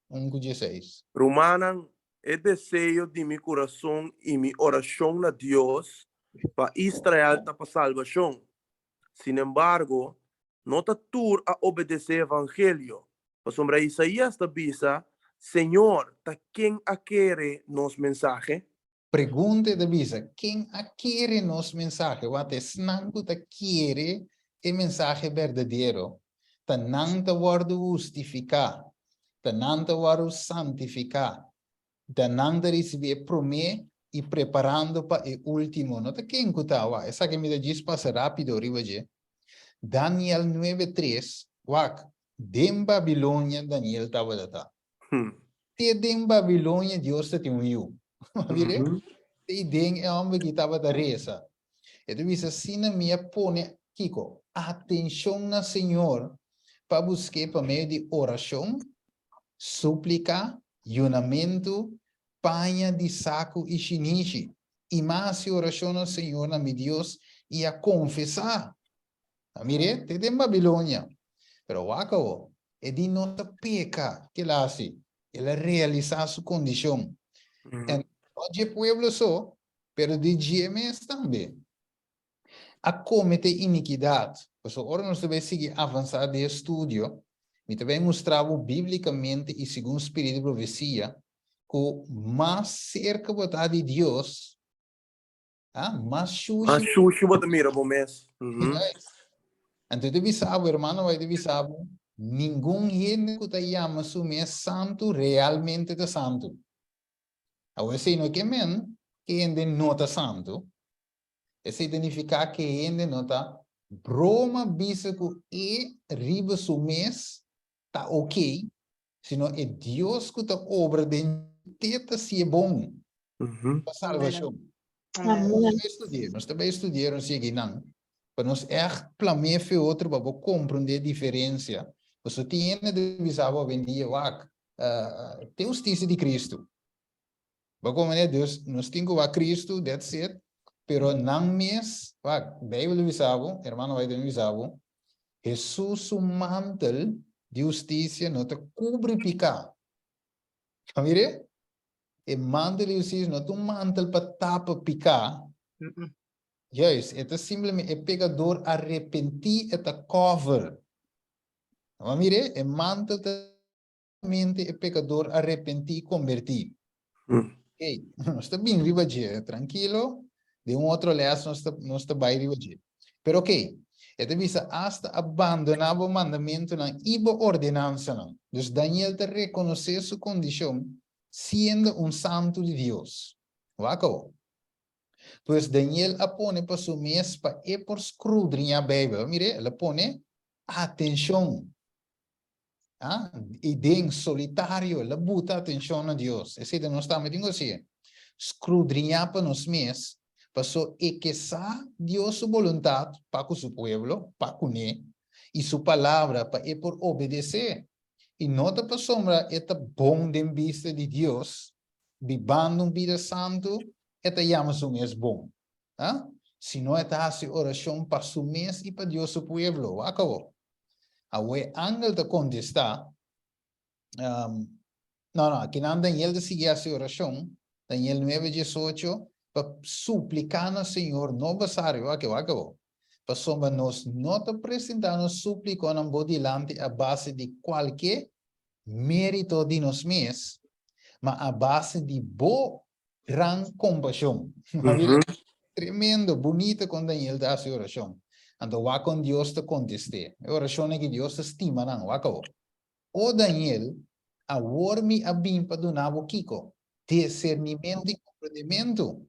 16.
Romanan é desejo de mi coração e mi oração a Deus para Israel para salvação. Sin embargo, não está tur a obedecer o evangelho. Mas sobre Isaías está bisa, Senhor, ta quem a querer nos mensaje?
Pergunta de visa, quem a querer nos mensaje? Wat es nangu ta quiere el mensaje verdadeiro. Ta nang ta wardu justificar. Ta nang ta wardu santificar. Ta nang ta receber promê e preparando para o último. Não ta quem cutawa. Essa que me diz passa rápido, rivaje. Daniel 9:3. Wak. Dem Babilônia, Daniel estava data. Te dem Babilônia, Deus te uniu. Vire? Te dem é homem que estava da reza. Então, isso assim na minha pone, Kiko, atenção na Senhor, para buscar por meio de oração, súplica, juramento, panha de saco e chinichi. E mais oração no Senhor, na meu Deus, e a confessar. Mire, te dem Babilônia. Pero acabou. É de nossa peca que ela hace. Ela realizar sua condição. E não de pueblo só, pero de GMS também. A cometer iniquidade. Por agora nós devemos seguir avançar de estudo. E também mostrava biblicamente e segundo o Espírito de profecia, que mais cerca de Deus, mais xuxi.
A xuxi bota mira bom mês.
Então, deve saber, irmão, vai deve saber, nenhum gente que te chama su mês santo realmente é santo. Agora, se não é que gente não está santo, é significar que gente não está broma bisa que riba su mês está ok, senão é Deus que está obra de teta se é bom para salvação. Nós também estudamos aqui, não. Para nós planear outro para compreender a diferença. Você tem de visar vendia tem justiça de Cristo. Para como é Deus, nós temos a Cristo, that's it. Pero não mês, Bíblia visava, irmão vai ter visava, Jesus, su mantel de justiça, não te cubre picar. Mire? E mantel de justiça não é um mantel para tapa picar. Juist, é simplesmente é pecador arrepentir, é cover. Mas mire, é mantel é pecador arrepentir, convertir. Ok, está bem, riba tranquilo. De outro lado, não está bem, riba. Pero ok, é visa hasta abandonar o mandamento na iba ordenança. Dus Daniel te reconhece sua condição sendo santo de Deus. Wako. Pues Daniel apone para su mes para por escudriñar a Bíblia. Mire, ele pone atenção. Ah, e den solitário, ele bota atenção a Deus. Esse não está me digo assim. Escudriñar para nos mes, para so equesar Deus sua vontade para com seu pueblo, para com ele, e sua palavra para por obedecer. E nota para sombra, esta bom de vista de Deus, vivendo vida santo, esta chama-se mês bom. Ah? Se não é assim, oração para o mês e para Deus o pueblo. Acabou. A ángel te contesta. Não, que não Daniel de seguir essa oração. Daniel 9:18 para suplicar ao Senhor no basário. Acabou. Para sombra nós não te apresentamos súplica na bodilante a base de qualquer mérito de nos mês, mas a base de boa gran compaixão. Tremendo, bonito quando Daniel dá essa oração. Então, vai com Deus te conteste. A oração é que Deus te estima, não? O Daniel, a wormi a bimpa do nabo kiko. Discernimento e compreendimento.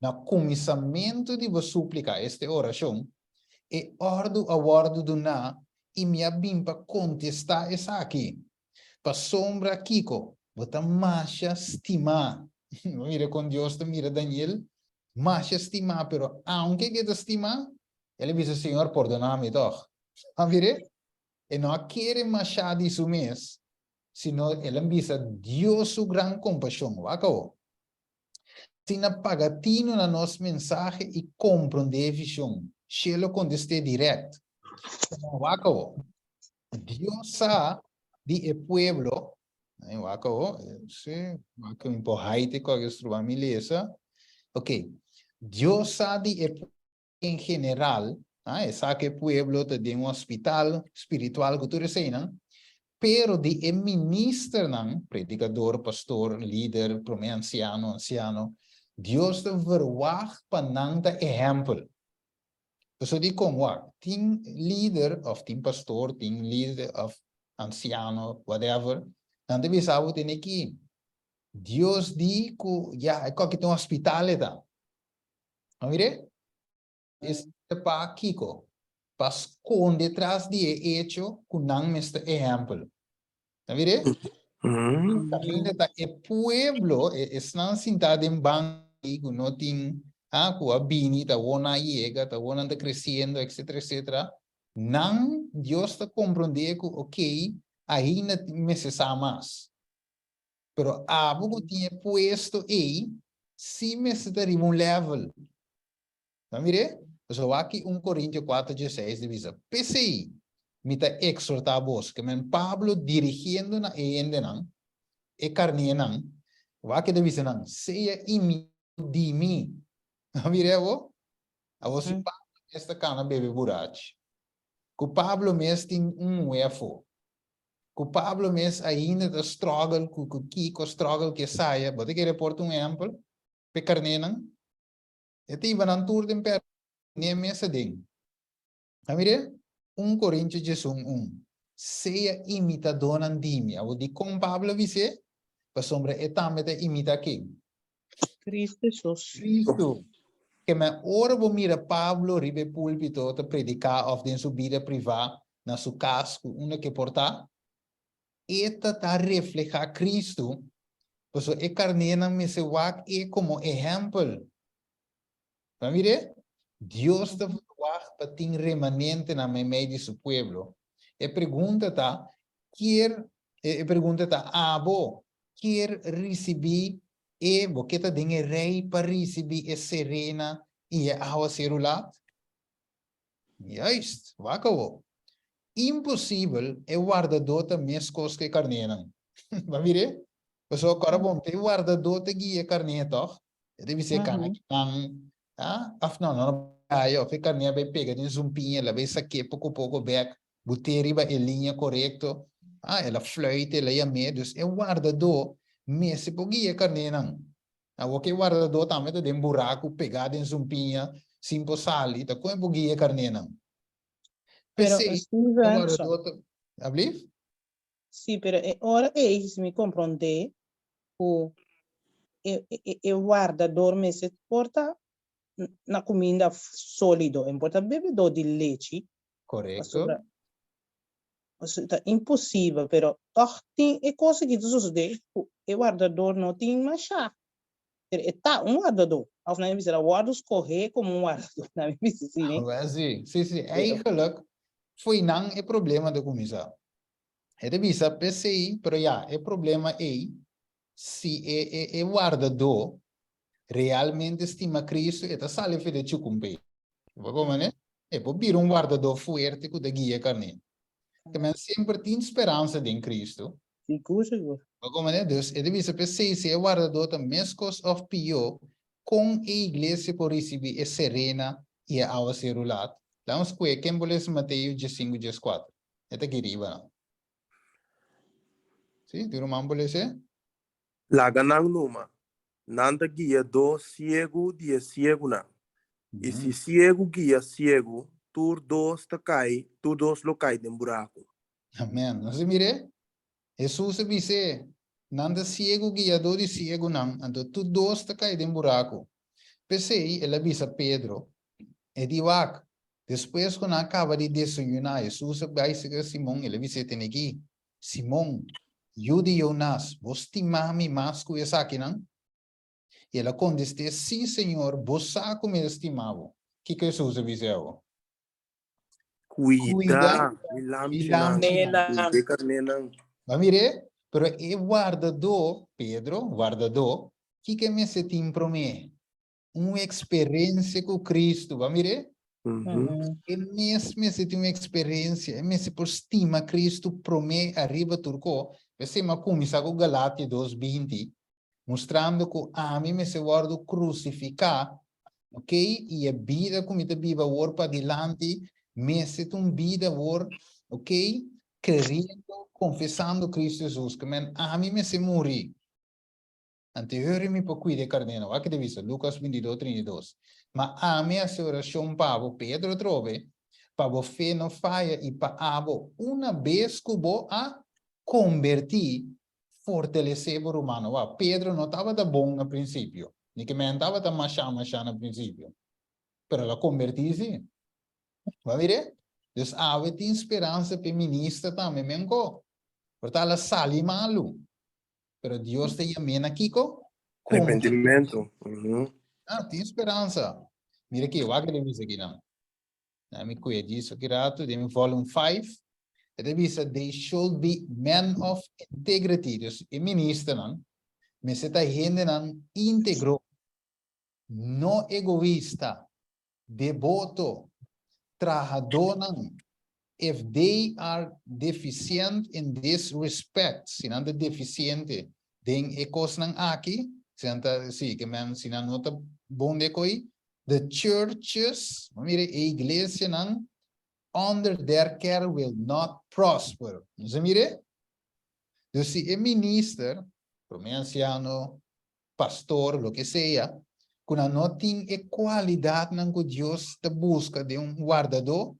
Na comissamento de você suplicar esta oração, e ordo a ordo do na, e minha bimpa contestar essa aqui. Para sombra kiko, bota macha estimar. Mira com Deus, mira Daniel, macha estimar, pero aunque que te estima, ele diz, Senhor, perdona-me, toch? A ver? E não quer machar de su mês, sino ele diz, Deus su gran compaixão, acabou. Sina pagatino na nossa mensagem e compreender visão. Chelo conteste direto. Acabou. Deus sabe de pueblo, acabou. Se, acabou empurraite com a estrutura milesa. Ok. Deus sabe de em geral, essa que o pueblo tem um hospital espiritual que tu recebes, pero de ministro, predicador, pastor, líder, anciano, Deus te verwacht para nanta exemplo. Dus die kom team leader of team pastor, team leader of anciano, whatever, dan te bisa wo tin aqui. Deus di ku ya ko kitong hospital eta. Mire? Pa Kiko, pas con detrás de hecho, kunang este ejemplo. ¿Mire? También está el pueblo, están sentados en banco, no tienen, bini, ta wana llega, ta wana anda creciendo, etcétera, etcétera. Nang Dios te comprende que, ok, ahí no me se más. Pero algo tiene puesto ahí, si me se te un level. Mire? So aqui 1 Coríntios 4:16 divisa. PCI, me está exortar a vos, que men Pablo dirigindo na ende nan, e carne nan, aqui divisa nan, seja imi de mim. Mire vo? A vos Pablo esta cana bebe burach. Que Pablo mes tem uefo. Que Pablo mes ainda da struggle, que Kiko struggle que saia, bote que reporta exemplo, pe carne nan. E te iba nan tour de per mesa ding. Mire, 1 Coríntios 1. Seja imitador andimi. O di com Pablo vise, para sombra etamete imita quem?
Cristo Jesus.
Cristo. Que me ora vou mira Pablo ribe púlpito te predicar of den sua vida privada na sua casa, uma que porta. Eta ta refleja Cristo. Por isso, e carnena me se wak e como exemplo. Mire? Deus te verwacht para ter remanente na meio de seu pueblo. E pergunta abo, quer receber e porque tá den rei para receber e serena e a água celular? Juist, wakker. Impossível é guardador da mesma coisa que carneiro. Vai ver? Pessoal, agora bom, tem guardador de guia carneiro, toch? Deve ser carneiro. Não. Aí, ó, fica carneiro vai pegar de zumpinha, ela vai saquear pouco back, buteriba em linha correto. Ela fluita, ela ia meio, é guardador, mas se por guia carneiro. O que guardador também tem um buraco pegado em zumpinha, simple sali, tá com um guia carneiro.
Pero,
Pensei,
Steven,
Abli?
sì, però ora mi comprende e guarda dorme se porta una comida solido, importa bebedo di leite,
Corretto.
è impossibile, però è cose che tu succede e guardador não tem mais chá. E tá guardador, of na minha guarda escorrer como guardador, na minha
Sim. Eigenlijk foi não é problema da comissão. É de visa PCI, pero é problema aí se é guardador realmente estima Cristo e tá sale fede chucumpe. Como né? É por vir guardador forte que da guia carne. Que sempre tem esperança em Cristo.
Seguro.
Como né? Deus é de visa PCI se é guardador da mescos of pio com a igreja por receber é serena e a awa celular. Vamos que quem boles Mateus 5:4. É aqui riba. Sim, tu não boles é?
Laganang numa. Nanda guia do ciego dia ciego na. E se ciego guia ciego, tur dos lo cai de buraco.
Amém. Não se mire? Jesus disse, nanda ciego guiador de ciego não, ando tu dois ta cai de buraco. Pensei, ela disse a Pedro, e diwak, depois quando acaba de desayunar, Jesus vai ser Simão, ele disse tem aqui, Simão, Yudi Jonas, você te mami mais que essa aqui não? E ela contestou, sim, Senhor, você como estimava. Que Jesus disse?
Cuida, milam carnenang.
Mas mire, pero e guardador, Pedro, guardador, que me se tem promete? Uma experiência com Cristo, vai mire? E mesmo se tem uma experiência, mesmo se por estima Cristo promete arriba turco, você me começa com Galatia 2:20, mostrando que a mim me se guarda crucificar, ok? E a vida como te viva agora para diante, me se tem vida agora, ok? Crendo, confessando Cristo Jesus, que a mim me se morri. Anteriormente por cuidar carneiro, aqui deve ser Lucas 22:32. Mas a minha oração para Pedro trove, para fé não falha e para uma vez que vou a convertir, fortalecer o humano. Pedro não estava da bom no princípio, nem que me estava da machá no princípio, mas ela convertiu-se. Vai ver? Dus ave tem esperança feminista também, menco. Portanto, ela sali malu. Pero Deus te llama aqui com
Arrependimento.
tem esperança. Mira aqui, o que ele diz aqui não. Me cuida disso aqui rato, de volume 5. Ele diz, they should be men of integrity. Dus, o ministro não. Mas está gente não íntegro, não egoísta, devoto, trabajador não. If they are deficient in this respect, se não é deficiente, then é coisa não aqui, se não nota bom de coi, the churches, mire, a igreja não, under their care will not prosper. Não mire? Então, se é ministro, anciano, pastor, lo que seja, quando não tem a qualidade que Deus te busca de guardador,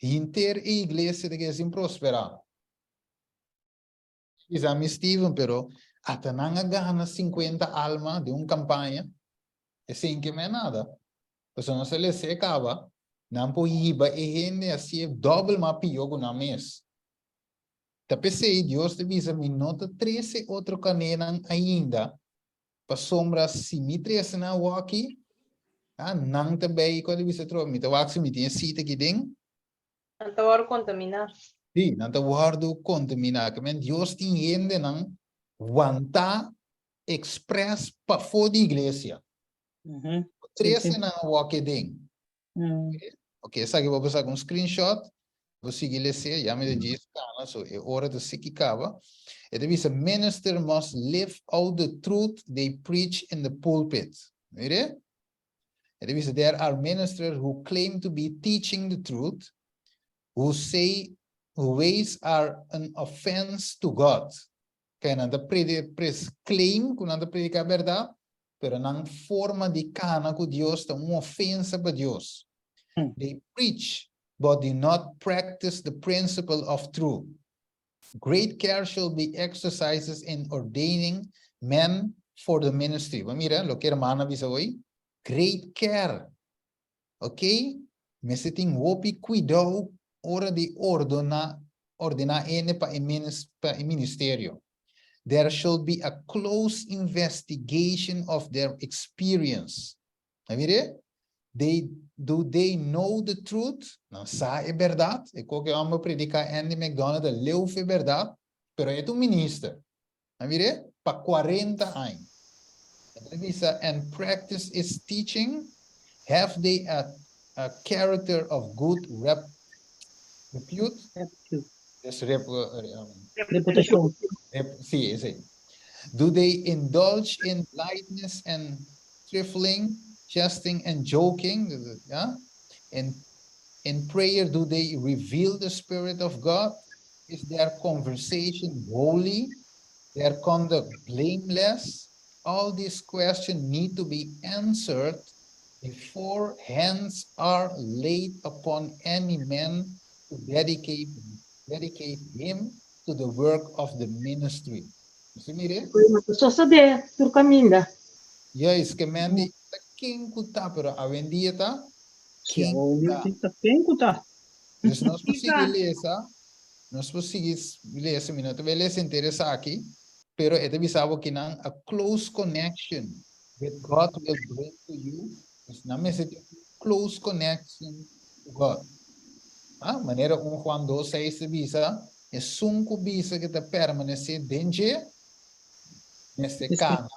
inteira a igreja de que se prosperar. Exame Steven, pero até não ganha 50 almas de uma campanha, é sem que me nada. Pues não se lhe se acaba, não pode ir a gente assim, double mapio com a mês. Tapi se Deus te visa, me nota 13 outro canenan ainda, para sombra se me 13 na waki, não te bem, quando você trouxe, me te waki, me tem cita aqui dentro,
Antawar contaminar.
sim, não te guardo contaminar, que Deus tem gente não aguentar express para fora da igreja. 13 na waki dentro. Ok, essa aqui vou passar com um screenshot. Vou seguir ler, já me diz, so é hora de se acaba. E deve ser, minister must live out the truth they preach in the pulpit. Vede? E deve ser, there are ministers who claim to be teaching the truth, who say ways are an offense to God. Que não claim que não predica a verdade, pero não forma de cana que Deus está uma ofensa para Deus. They preach, but do not practice the principle of truth. Great care shall be exercised in ordaining men for the ministry. Mira, lo que hermana dice hoy. Great care. Ok? Me siting wopi cuidado hora de ordena ene pa ministerio. There shall be a close investigation of their experience. Mire? Do they know the truth? Não sabe a verdade. É o que vamos predicar Andy McDonald, leu a verdade, pero é um ministro. Mire? Para 40 anos. And practice is teaching. Have they a character of good repute? Yes,
Reputação.
Sí, sí. Do they indulge in lightness and trifling, jesting and joking? Yeah? And in prayer, do they reveal the Spirit of God? Is their conversation holy? Their conduct blameless? All these questions need to be answered before hands are laid upon any man to dedicate him to the work of the ministry. Mire?
Só saber, por caminho.
Yes, que mendi quem cuta, pero a vendita quem cuta.
Quem cuta?
Nós conseguimos ler esse minuto, beleza interessa aqui, pero é visado que não a close connection with God will bring to you. Não me close connection to God. Maneira Juan 2:6 visa é sunco visa que te permanece dentro neste cano.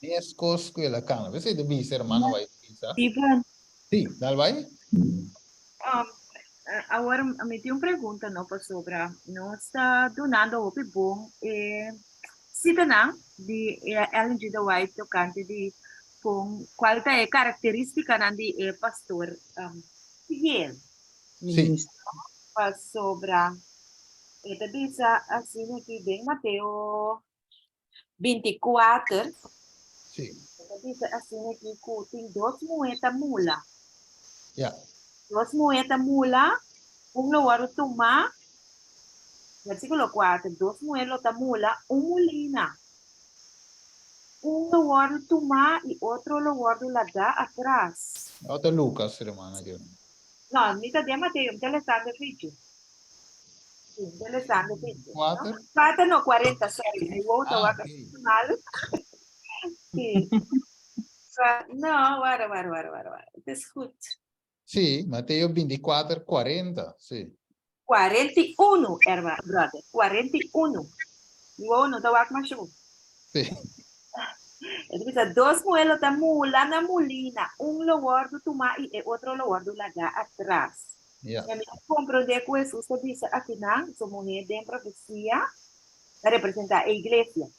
Nesco escola cano. Você de visa, hermano, vai visa.
Ivan,
Sim, dá vai?
agora me tem uma pergunta não sobre nós está donando o bom se não de Ellen G. White tocante de com qual é a característica não de pastor fiel.
Sim.
Sobre esta diz assim aqui bem Mateus 24.
Sim.
Esta diz assim aqui que tem duas moedas mula.
Yeah.
Duas moedas mula, lugar tomar, versículo 4, duas moedas mula, mulina. Lugar tomar e outro lugar largar atrás.
Outro Lucas, hermana.
No, mitad de Mateo, te le están de ficho. Sí, te le están de ficho.
4?
4 no, 40, sorry. Mi voto va a
Okay.
mal. Sí. No, guarda. Te escucho.
Sim, Mateus 24, 40, sim.
41, hermano, brother. 41. Mi voto no te va a más show.
Sim.
Entonces, dos modelos de mula na mulina. Lugar do tomar e outro lugar do largar atrás.
Yeah.
E a mim compreender que Jesus disse aqui não, sua mulher de profecia representa a igreja.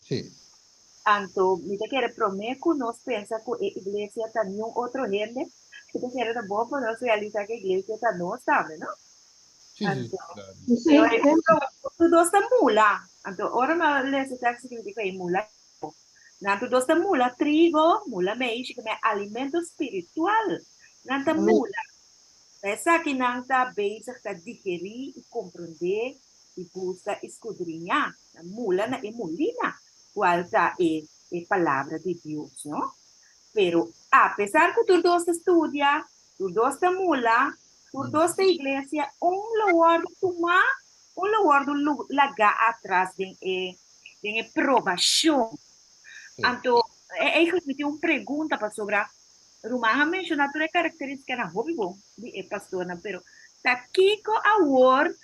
Sim.
Então, me quer prometer que nós pensamos que a igreja está em outro gente, que te quer dar bom para nós realizar que a igreja está não sabe, não?
Sim,
Tu dos da mula. Então, ora me lese texto que significa mula. Nanto dos da mula trigo, mula meixe, que é alimento espiritual. Nanta mula. Essa que nanta basic para digerir e compreender e busca escudrinhar. A mula na emulina. Qual está a palavra de Deus, não? Pero, apesar que tu dos estudia, tu dos da mula, tu dos da igreja, lugar de tomar, lugar de largar atrás de provação. Então, eu me tenho uma pergunta para sobre Romana mencionou toda a característica na hobby bom de pastor, pero aqui com a word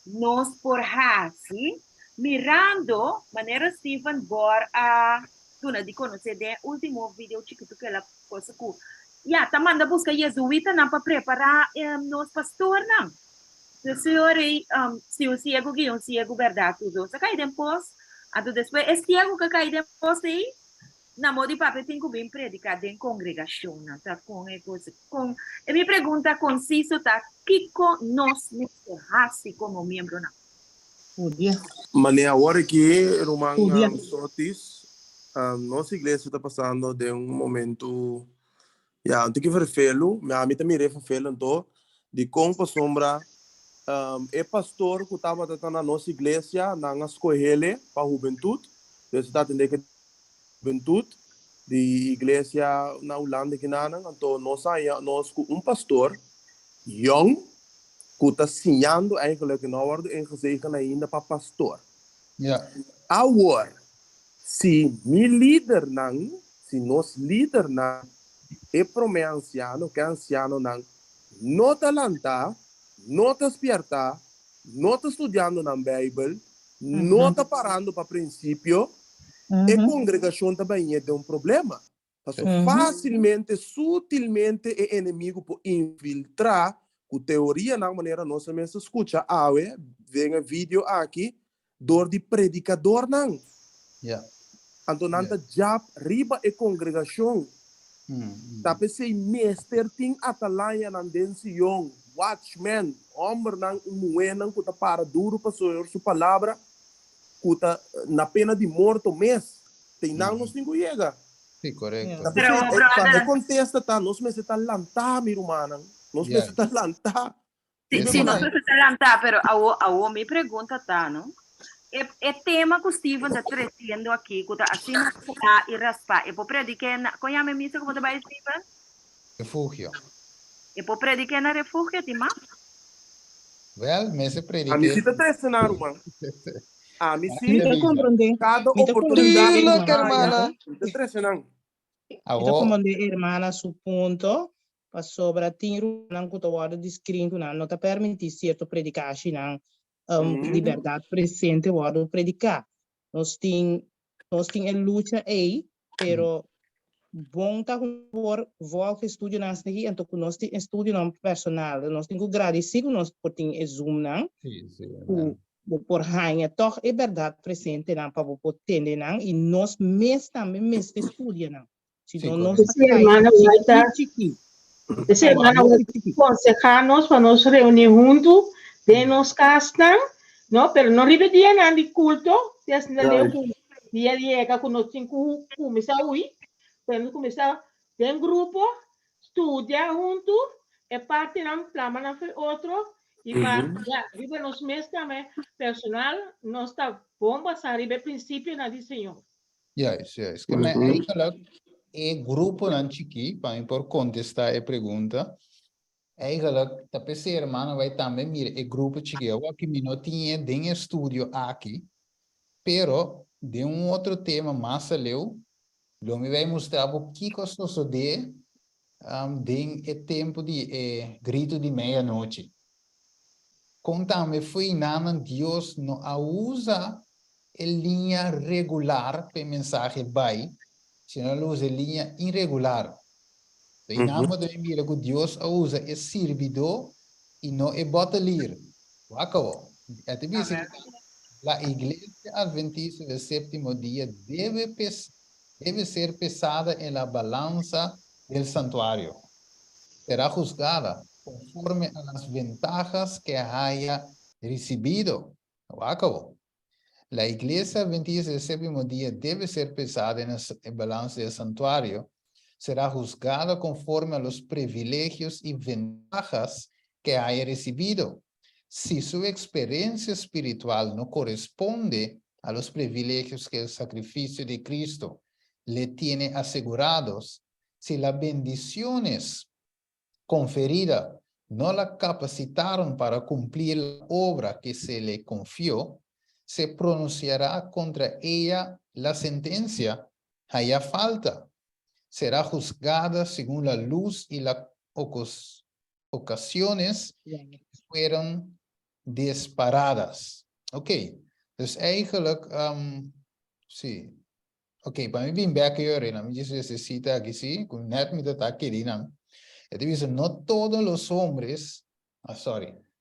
nos por assim mirando maneira Stephen Bor a tu não de conhecer de último vídeo chiquito que ela coisa que Ja, tá manda busca jesuíta não para preparar nos pastor não. Se o senhor se o ciego guia, um ciego verdade tudo. Se cai depois, a tu depois é ciego que cai depois aí, na modo de papel tem que vir predicar dentro congregação, não tá com coisa com. E me pergunta conciso tá que nós necessitamos como membro não.
Podia.
Mas agora que Roman
Podia.
Sotis, nossa igreja está passando de um momento, já, não tem que ver felo, mas a mim também refa felo, então, de como sombra, é pastor que estava na nossa igreja, na escola para a juventude, eu está atendendo que juventude, de igreja na Holanda que nada, então nós com pastor, young, que está ensinando eigenlijk in orde ingezegend ainda para pastor.
Yeah.
Agora, se mi líder não, se nos líder não, é para o meu anciano, que anciano não está lanta, não está despierta, não está estudando na Bíblia, não está parando para princípio, a congregação também é um problema. Porque facilmente, sutilmente, o inimigo pode infiltrar com teoria na maneira nossa mesma escuta. Vem um vídeo aqui, dor de predicador não.
Yeah.
Então, nanta jab riba e congregação. Tapi se meester ting atalaya nan densiyon, watchman, homem nang umuwi nang kuta para duro para su palavra, kuta na pena de morto mes. Tem nang nos ninguém chega.
Sí, correcto.
Tapi quando contesta tá, nós me se tá lanta, mi rumana. Nós me se tá lanta.
Sim, não precisa se lançar, pero a me pergunta tá, não? É tema que o Steven está trazendo aqui, que está assim e raspar. E para predicar, conhece missa como vai Steven?
Refugio.
E para predicar na refúgio, Tima?
Well, me se predica.
A mim se tá testando, mano. A mim se cada
Mita
oportunidade
Dilo,
que
hermana.
tá testando.
Ito como de hermana su punto, pa sobra tinho nang kutawado descrito na não tá permitir certo predicar nang liberdade presente wado predicar. Nós tem a luta aí, pero bom tá por volta estudo nas aqui, então nós tem estudo não personal, nós tem que agradecer que nós potem zoom nang. Por rainha toch é verdade presente nang para poder entender nang e nós também estudo nang.
Essa semana vai estar. Essa semana vai aconselhar-nos para nos reunir juntos, de nos casar, não, pero não repetir nada de culto, se assim dia que nós temos que começar hoje, quando começar tem grupo, estudia junto, é parte não plama na outro e para vive nos meses também personal, nós está bom passar ribe princípio na de Senhor.
Yes. Que me aí e grupo nan chiqui, para por contestar a pergunta, eigenlijk, dat is hermano, vai também mira, e grupo chiqui, eu aqui não tinha de estúdio aqui, pero de outro tema mais leu, lo me vai mostrar o que costou de o tempo de grito de meia-noite. Contame, foi nada, Deus não usa a linha regular para mensagem vai, senão ele usa a linha irregular. E nada de mira que Deus usa é servidor e não é botalir. Acabou. Até diz a igreja adventista do sétimo dia deve ser pesada em la balança del santuário. Será juzgada conforme a las ventajas que haya recibido. Acabou. La iglesia adventista del séptimo día debe ser pesada en el balance del santuario. Será juzgada conforme a los privilegios y ventajas que haya recibido. Si su experiencia espiritual no corresponde a los privilegios que el sacrificio de Cristo le tiene asegurados, si las bendiciones conferidas no la capacitaron para cumplir la obra que se le confió, se pronunciará contra ella la sentencia, haya falta. Será juzgada según la luz y las ocasiones que fueron disparadas. Ok, dus eigenlijk, sí, Ok, para mí bien back yo rena, me dice necesita aquí sí, con net me está queriendo. Dice, no todos los hombres,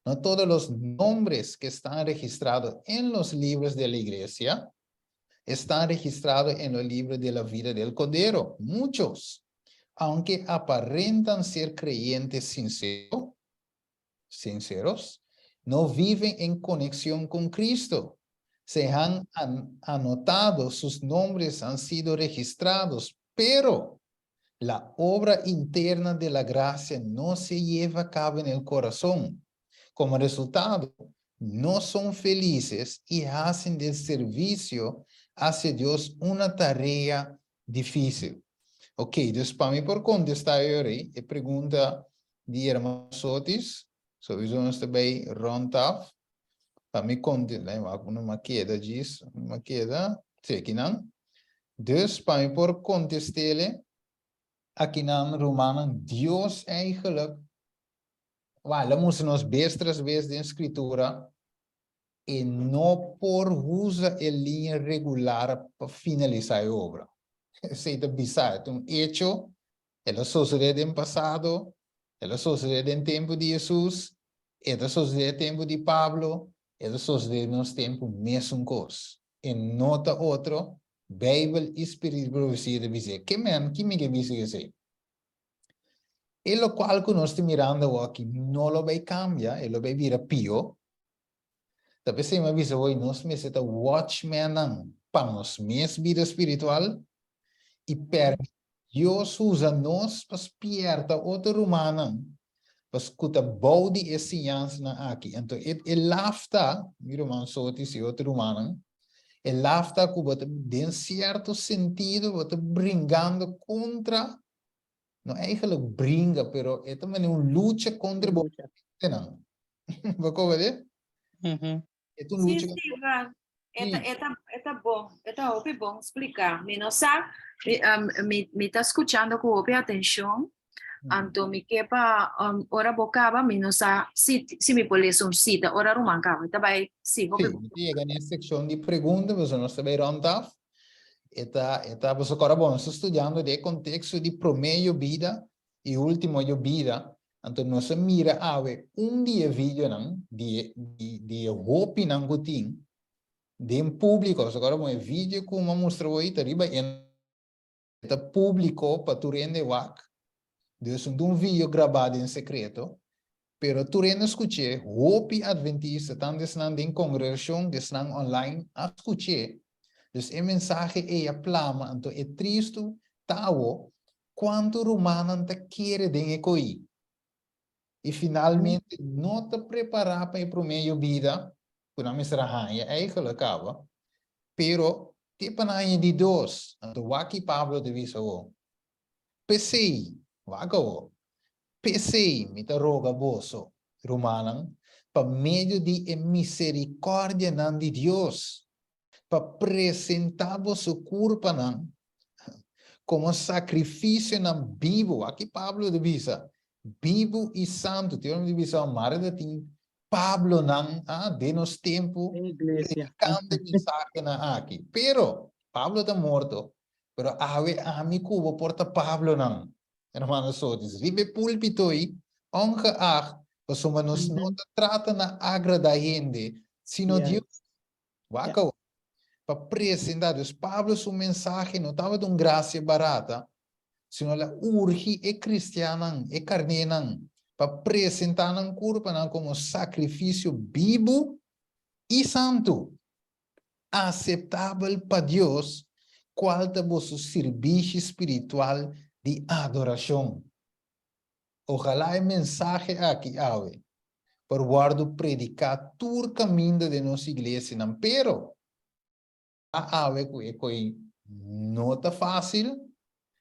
no todos los nombres que están registrados en los libros de la iglesia están registrados en los libros de la vida del Cordero. Muchos, aunque aparentan ser creyentes sinceros, no viven en conexión con Cristo. Se han anotado, sus nombres han sido registrados, pero la obra interna de la gracia no se lleva a cabo en el corazón. Como resultado, no son felices y hacen del servicio hacia Dios una tarea difícil. Ok, entonces para mí por contestar ahora, a pergunta de hermano Sotis, sowieso também rondaf. Para mim contestar, uma queda disso, uma queda, sei que não. Dus para mim por contestar aqui na Romana, Deus eigenlijk, we moeten ons bestras vezes de escritura e não por usar a linha regular para finalizar a obra. Seita bizarro, um hecho, ela sucedeu no passado, ela sucedeu no tempo de Jesus, ela sucedeu no tempo de Pablo, ela sucedeu nos tempos mesmo coisa. E nota outro, Bíblia e Espírito Profecia dizer, que me dizer? E lo qual que nós estamos mirando aqui, não lo vai cambiar, ele vai virar pior. Tapi saya mau bisa, nós me seta watchman para nós mesma vida espiritual e per Deus usa nós para espierta outro humano para escutar body e ciência na aqui. Então, ele lafta, meu irmão, só disse outro humano, ele lafta que você em certo sentido você brincando contra, não é que ele brinca, pero é também uma luta contra o não. Vai ver? É uma
Sim,
luta.
sim, Ran. Tá bom. Tá bom explicar. Me não sabe, me tá escutando com atenção. Então, me quepa, ora bocava, me não sabe, se me polesse cita, ora romancava. Tá bem? Sim,
chega nessa secção de perguntas, você não sabe onde está, você agora bom, estou estudando o contexto de primeiro vida e último vida. Então, nós mira dia vídeo não de hope não gotin de público, agora bom vídeo como mostrou aí, tá riba está público para tu rende wak. Deus vídeo gravado em secreto, pero tu rende escuche hope adventista, tanto estão em congregação, estão online, escuche. Dus a mensagem é a plama, então é triste, tal, quanto romano te quer de coi. E finalmente não te preparar para o meio vida, por a mesma raia, é que ela acaba. Pero tipo na de dois, então aqui Pablo de viso, pensei, vago, pensei, me te roga boso, romano, para meio de misericórdia não de Deus. Para apresentar seu corpo como sacrifício vivo. Aqui Pablo diz, vivo e santo. Tem de dizer, Pablo de nos tempo, predicando mensagem aqui. Pero, Pablo está morto. Pero, a mi cubo porta Pablo hermano Sotis. Vive púlpito aí, ongeacht, mas nos não trata na agrada gente, sino Deus. Waka. Para apresentar, Pablo sua mensagem não estava de uma graça barata, sino ela urge é cristiana, é carnena, para apresentar um corpo como sacrifício vivo e santo, aceitável para Deus, qual é o seu serviço espiritual de adoração. Ojalá a mensagem aqui, para guardar predicar todo o caminho de nossa igreja, não, pero não está fácil,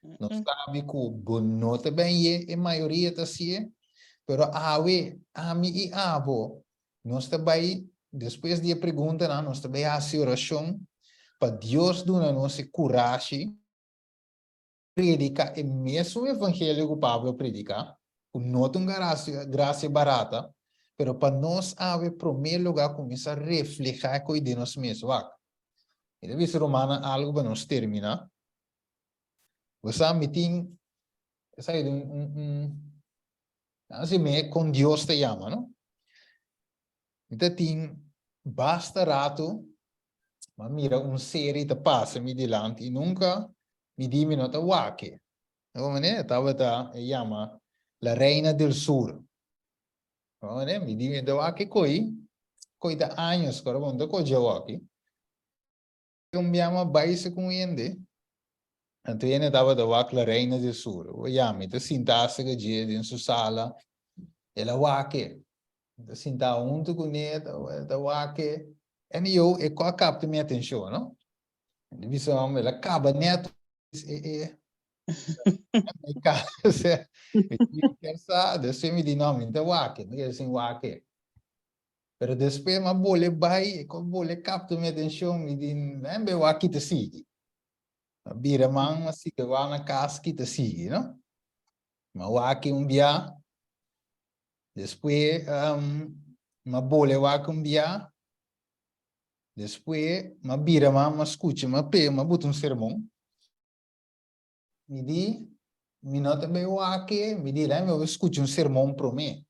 não sabe que não está bem, a maioria está assim, mas a mim e a avó, nós está bem, depois de pergunta, nós está bem a oração, para Deus dar nossa coragem, predicar o mesmo evangelho que Pablo predica, não tem graça barata, mas para nós, em primeiro lugar, começar a refletir com de nós mesmos. E deve essere romana algo para nos terminar. Você meeting, sai assim me com Deus te chama, não? Então tem basta rato, mas mira série te passa me dilante e nunca me di me nota wake. Não é? Tava chama La Reina del Sur. Não é? Me di me da wake coi da anos, cara, bom, da coisa wake. Eu me chama baixo com ele. Então ele estava da wake La Reina del Sur. O chama, então sintasse que dia em sua sala, ela wake. Sinta junto com ele, da wake. E eu capto minha atenção, não? De visão, ela acaba neto. Você pensar, você me diz não, então wake, não é assim wake. Pero depois uma bolha vai, com bolha capta minha atenção, me diz, não é wake te sigue. A bira man, assim que vai na casa que te sigue, não? Mas wake dia, depois uma bolha wake dia. Depois, uma bira, uma escuta, uma bota sermão. Me diz, me nota bem o aqui, me diz, eu escuto sermão para mim.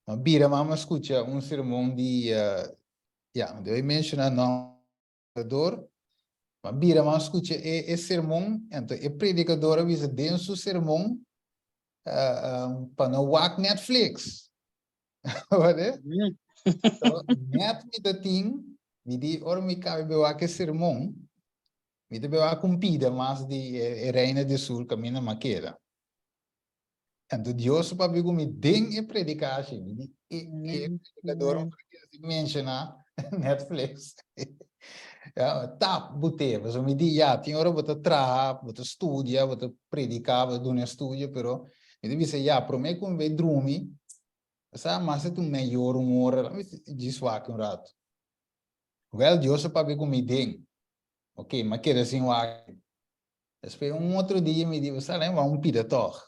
Uma bira, uma escuta sermão de, eu mencionar não, uma bira, uma escuta sermão, então, predicador avisa dentro do sermão para não watch Netflix. Olha? Então, net me dá me diz, ora me cabe bem o sermão. Me deve a cumpida mais de Reina do Sul caminha maquera. Então Deus para ver como tem e predicar assim, predicador mencionar Netflix. Tá, botei, mas me diz já, tem hora você trabalha, você estuda, você predicar, você um estudo, pero me deve ser já, para mim como vai dormir, sabe, mas é tu melhor hora, diz um rato. Well, Deus para ver como tem. Ok, mas quer assim, depois outro dia me disse, você lembra pida tor?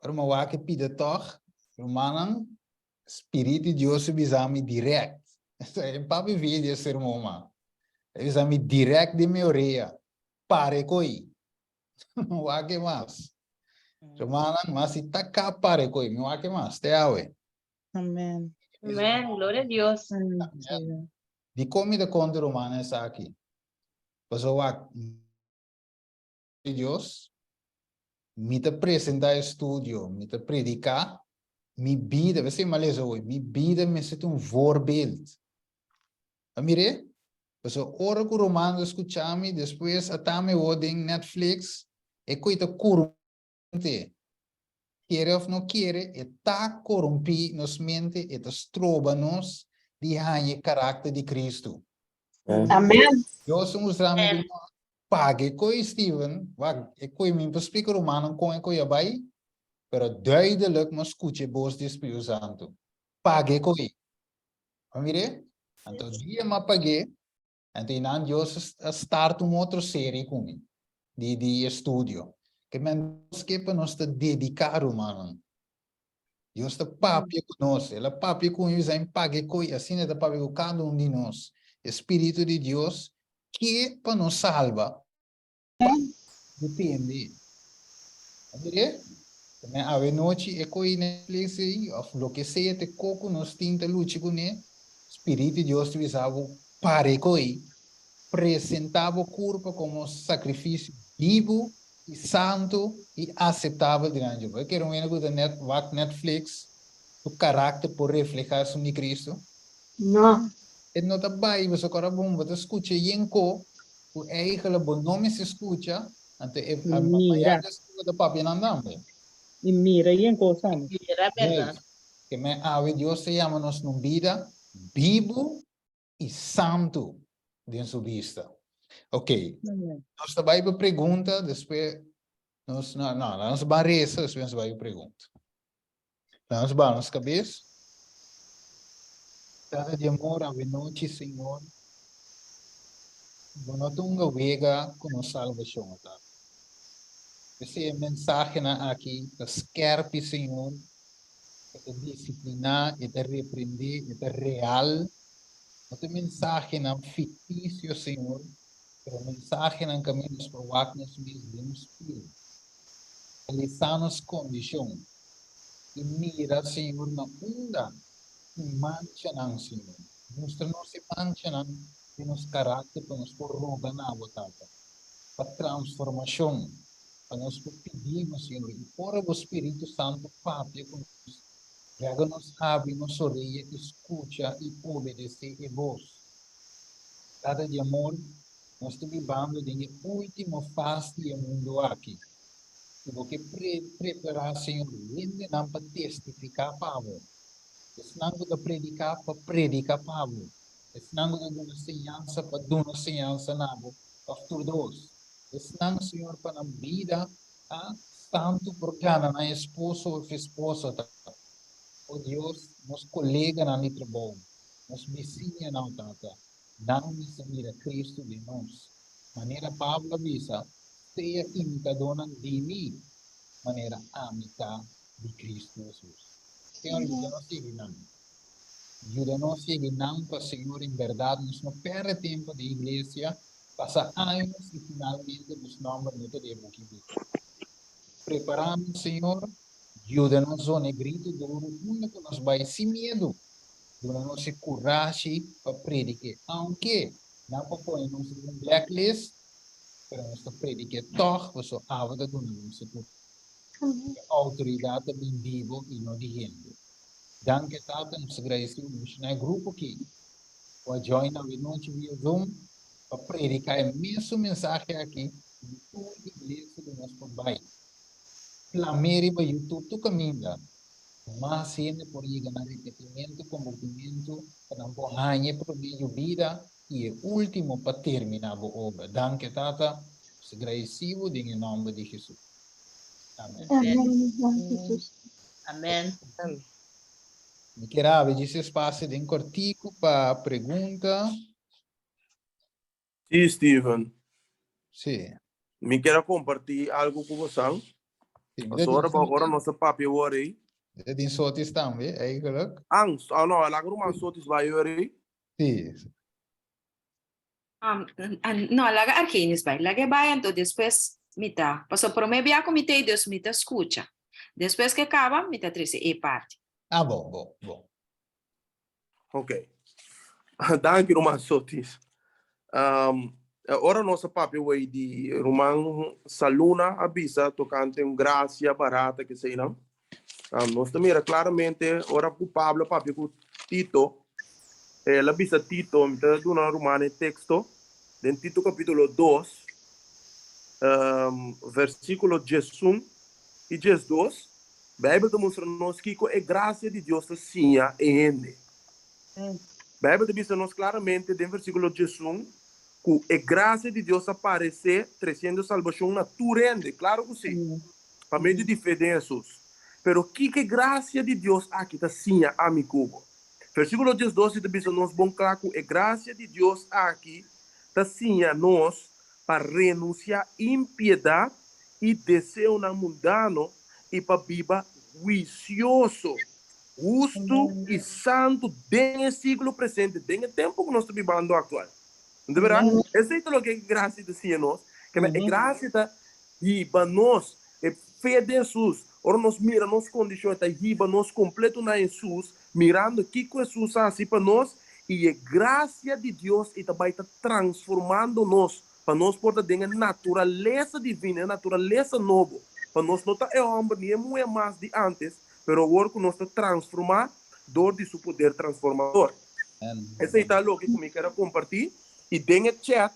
Para uma wake pida tor, o espírito de Deus me direct. É para viver de ser uma. Ele me direct de minha orelha. Pare coi. Wake mais. Romanan, mas se taca pare coi, me wake mais. Te awe.
Amém.
Amém. Glória a Deus.
De comida contra romana essa aqui. Pasó de Deus. Me te apresentar estudio, me te predicar, mi vida, você me lê hoje, mi vida me sente voorbeeld. Amire? Pues ora que o romano escuchami, depois atame hoje em Netflix, e coita corrompe. Quer ou não quer, e tá corrompi nos mente, e te stroba nos de hanhe caráter de Cristo.
Amém.
Eu sou usando pague coi Steven, wag, e coi min explica romano com e coi abai, pero duidelijk mas escute boos de Espírito Santo. Pague coi. Amire? Então dia ma pague, então inan Deus start outra série comigo de estudio. Que men que para nós te dedicar romano. Deus te papi conosco, ela papi com isso em pague coi, assim é da papi com cada de nós. Espírito de Deus que para nos salva. Depende. Amire? A noite é coi Netflix aí, o que seja te coco nos tinta lute com ele, Espírito de Deus te visava pare coi, apresentava o corpo como sacrifício vivo e santo e aceitável diante de Deus. Eu quero ver que Netflix, o caráter por refletir sobre Cristo.
Não.
E não está bem, você agora bom, você escuta yenko, o eigen bom nome se escuta, ante a
Mira.
da papi não andando.
E mira aí em coisa.
Era verdade.
Que me ave Deus se chama nos numa vida vivo e santo de sua vista. Ok. Nós também para pergunta, depois nós não, nós vamos reza, depois nós vamos pergunta. Nós vamos cabeça. Cada de amor ave noite, Senhor. Nós tunga vega com a salvação, tá? Esse mensagem aqui, que esquerpe, Senhor, que disciplinar, que repreender, que real, No te mensaje ng ficticio, Senhor, pero mensaje ng caminos prováticos mesmo do Espírito. Realizamos condição. E mira, Senhor, na onda e mancha ng Senhor. Mostra-nos e mancha ng nos caráter para nos prorrogar na botata. Para transformação. Para nos pedimos, Senhor, e fora o Espírito Santo, Pátria, haga-nos abrir nossa orelha, escuta e obedecer a voz. Cada de amor, nós estamos vivendo na última fase do mundo aqui. E o que preparar, Senhor, ainda não para testificar para você. Se não para predicar para você. Se não para dar uma ensinança para dar uma ensinança para todos. Se não, Senhor, para a vida, tanto por cada esposo ou esposa. Oh Deus, nos colega na trabalho, nos vizinha na tata, não nos mira Cristo de nós. Maneira Pablo avisa, seja imitadora de mim, maneira amiga de Cristo Jesus. Senhor, ajuda-nos a seguir não. Ajuda-nos a seguir não para Senhor, em verdade, nos não perde tempo de igreja, passa anos e finalmente nos nomes não teremos que ver. Preparamos, Senhor, ajuda-nos a negrito duro, único nos vai sem medo. Ajuda-nos a coragem para predicar. Aunque não para pôr nos em blacklist, para nós predicar toch, você avada do nosso a autoridade bem vivo e não de gente. Danke tata, nos agradecemos no grupo aqui. Para join na noite via Zoom, para predicar o mesmo mensagem aqui, em toda a igreja do nosso país. La Mary para YouTube tu caminha. Mas sempre por ir ganhar repetimento, convertimento, para não ganhar por meio vida e o último para terminar a obra. Danke tata, agradecido em nome de Jesus. Amém.
Amen.
Me quero abrir esse espaço de cortico para pergunta.
Sim, Steven.
Sim.
Me quero compartilhar algo com você.
Sim.
Agora nossa papi worry.
Din sotis também, eigenlijk.
Angst, não, ela agora sotis vai worry.
Sim.
No, laga arquines vai. Laga bayan to después mita. Paso promebia comité e Deus mita escucha. Después que acaba, mita trece e parte.
Ah, bom.
Ok. Danke, Roman sotis. Ora nossa papi way de Roman Saluna avisa tocante gracia barata que sei não. Nós também claramente ora com Pablo papi com Tito. Ela avisa Tito, me está dando Romano texto, em Tito capítulo 2, versículo 11 e 12. A Bíblia demonstra-nos que a graça de Deus assim é ele. A Bíblia diz-nos claramente, no versículo 11, que a graça de Deus aparece trazendo salvação naturalmente, claro que sim, para meio de fé em Jesus. Pero que graça de Deus aqui está assim, amigo? Versículo 12 diz-nos bom claro que a graça de Deus aqui está assim, nós para renunciar à impiedade e desejo mundano e para viver vicioso, justo e santo dentro do século presente, dentro do tempo que nós estamos vivendo atual. De verdade, esse é o que a graça está assim, nós, que a graça está riba nós, a fé de Jesus, ora nós mira nossas condições, está riba nós completo na Jesus, mirando o que Jesus faz assim para nós, e a graça de Deus está transformando nós, para nós poder ter a natureza divina, a natureza nova, para nós não estar homem, nem mulher mais de antes, mas agora que nós está transformar, dor de seu poder transformador. Esse é o que eu quero compartilhar, e dentro do chat,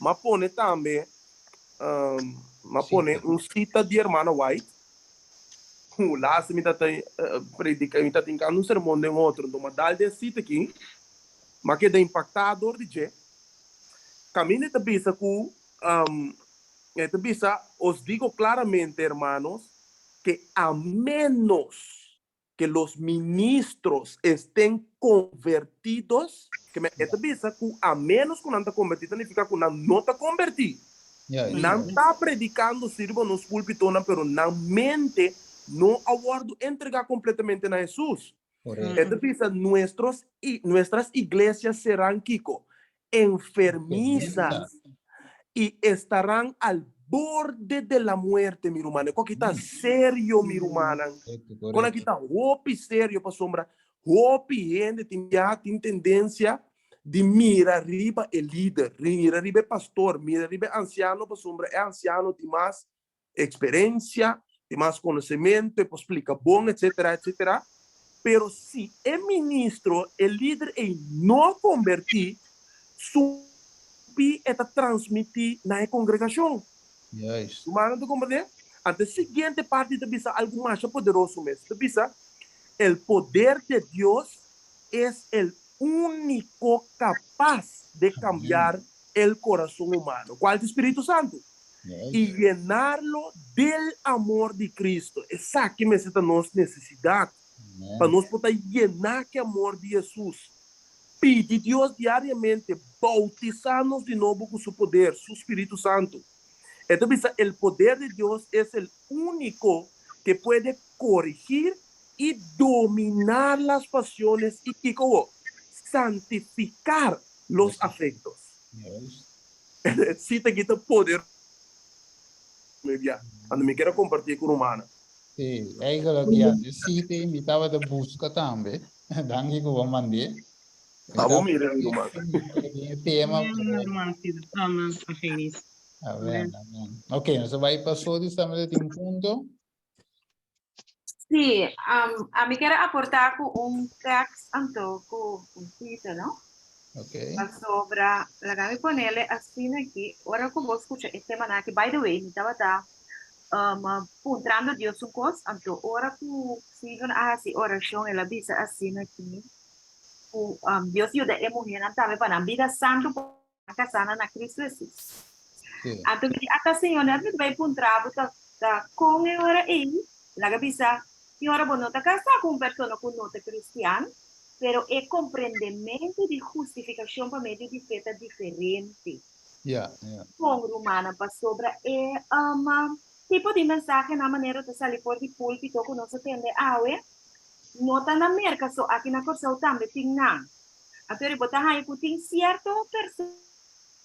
eu pone também, cita de irmã White, lá se me está predicando, me está tendo um sermão de outro, então eu dou cita aqui, mas que é impactador de je. Caminho de bisa que, os digo claramente, hermanos, que a menos que los ministros estén convertidos, que a menos que no está convertido, significa que no está convertido. Não está predicando, sirvo nos púlpitos, pero na mente não aguardo entregar completamente a Jesus.
Correcto.
Entonces, nuestras iglesias serán, Kiko, enfermizas y estarán al borde de la muerte, mi hermano. Aquí está serio, mi hermana. Con aquí está hopi serio, pa sombra. Hopi gente tem tendência de mirar arriba el líder, mirar arriba el pastor, mirar arriba el anciano, pa sombra. É anciano, tem mais experiência, tem mais conhecimento, e explica bom, etc, etc. Pero si el ministro, el líder, no convertir, su está transmitir na congregação.
Yes.
Mas tu compreende? A seguinte parte de bisa algo mais poderoso mesmo. De bisa, el poder de Dios es el único capaz de cambiar el corazón humano. ¿Cuál es el Espíritu Santo?
Yes.
Y llenarlo del amor de Cristo. Esa que me necesita nuestra necesidad. Para nós poder llenar que amor de Jesus. Pedir a Deus diariamente, bautizar-nos de novo com seu poder, seu Espírito Santo. Então, o poder de Deus é o único que pode corrigir e dominar as pasiones e que santificar os afectos.
Yes.
Se te quita poder, quando me quero compartilhar com o humano.
Sì, eigenlijk ja, de site invitava de busca também. Danke que vou mandar.
Tá bom, mira, irmão.
Tema.
Hermano, amén, feliz.
Amém, amém. Ok, nós vai passar de estamos em ponto.
Sí, a mí quiero aportar con un texto, con un título,
Ok.
sobre la que ponerle así aquí. Ahora como vos escuchas este maná que, by the way, me estaba puntrando Dios un cos, anto ahora que siguen así oración en la visa así aquí. Dios ayuda a mujer también para la vida santo para sana na Cristo Jesús.
Sí.
Anto que hasta señora me vai puntrado ta con ahora ahí, la que visa y ahora vos no te casas con una persona que no es cristiana, pero es comprendimiento de justificación para medio de fe diferente.
Ja, ja.
Con romana para sobre tipo de mensaje na maneira de sair por de púlpito que nós atende não tá na merca só aqui na Corsão também tem não a teoria botar aí que tem certo pessoa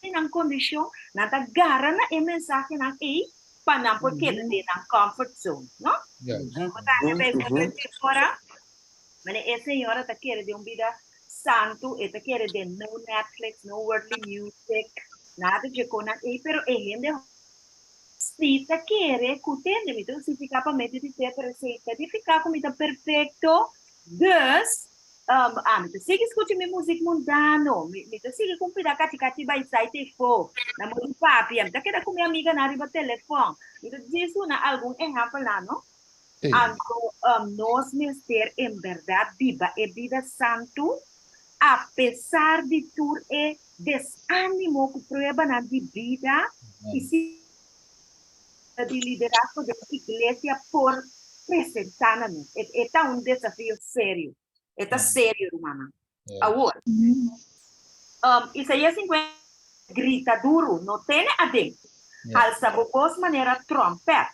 em condição na tá garra na mensagem na para não porque de na comfort zone não
Yes.
botar aí bem fora mas essa senhora tá querendo de vida santo e tá querendo de no Netflix no worldly music nada de com pero gente si te quiere cutende mi tu si fica para medio de ter presente de ficar comida perfeito dus me tu sigue escute minha música mundano me tu sigue com pida cati vai site fo na mo papi am tá queda com minha amiga na riba telefone me tu diz na algum errado lá não
Sí.
nós mister em verdade viva e vida santo apesar de tudo é desânimo que prueba na de vida e se de liderazgo de la iglesia por presentarnos. Está un desafío serio. Está serio, hermana.
Yes.
Ahora, Isaías 50 grita duro, no tiene adentro.
Yes.
Alza voz manera trompeta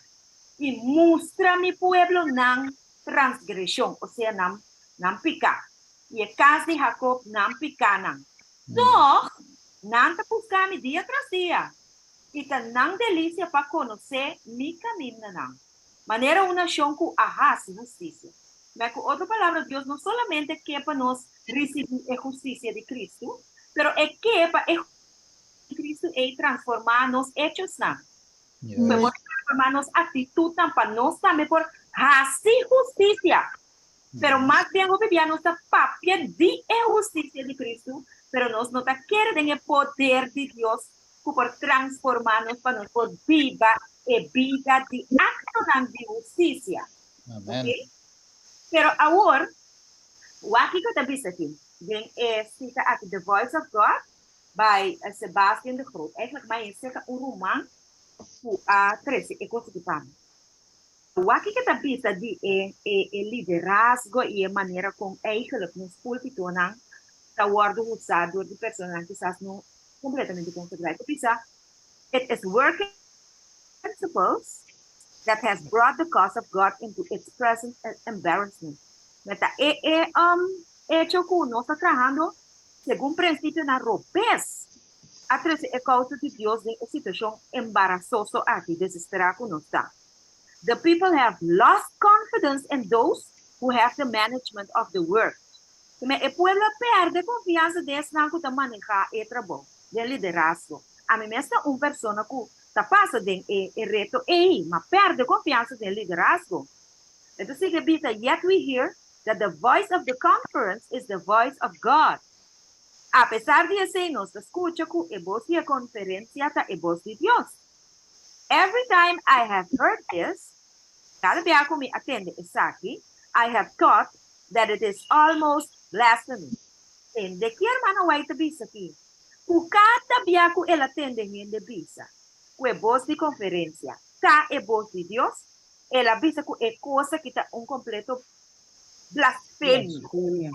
y muestra mi pueblo nan transgresión, o sea, nan pica. Y el caso de Jacob nan pica nan. No, nan te busca mi día tras día. E não delícia para conhecer mi caminho não. Maneira uma nação que arrasa justiça. Mas com outra palavra, Deus não solamente quer para nós receber a justiça de Cristo, pero é que para Cristo é transformar nos hechos não.
Yes.
Para transformar nos atitude para nós também por fazer justiça. Pero mais bem obediar nossa papia de justiça de Cristo, pero nós não está querendo o poder de Deus por transformarnos para nosotros viva e vida de acción de justicia.
Amen.
Okay? Pero ahora, o aqui que eu estou vendo aqui, cita aqui The Voice of God, by Sebastian de Groot. Eigenlijk mais é roman a 13, é coisa que está. O aqui que eu estou vendo de liderazgo e a maneira como eigenlijk nos púlpito não está usado de pessoas que quizás não completamente consagrado. It is working principles that has brought the cause of God into its present embarrassment. Hecho que uno está trabajando según principio na ropes. A causa de Dios de una situación embarazosa aquí, desesperada que uno está. The people have lost confidence in those who have the management of the work. El pueblo perde confiança desse na que manejar o trabalho, de liderazgo. A mim mesmo uma pessoa que está passando o reto mas perde confiança no liderazgo. Então significa yet we hear that the voice of the conference is the voice of God. A pesar de eso, nos escucha que a voz de conferencia está a voz de Dios. Every time I have heard this, cada vez que me atende aquí, I have thought that it is almost blasphemy. De que hermano vai te bisa aqui? O cada vez que ele atende em de bisa, que a voz de conferencia está a voz de Dios, ele avisa que é coisa que está completo blasfemia.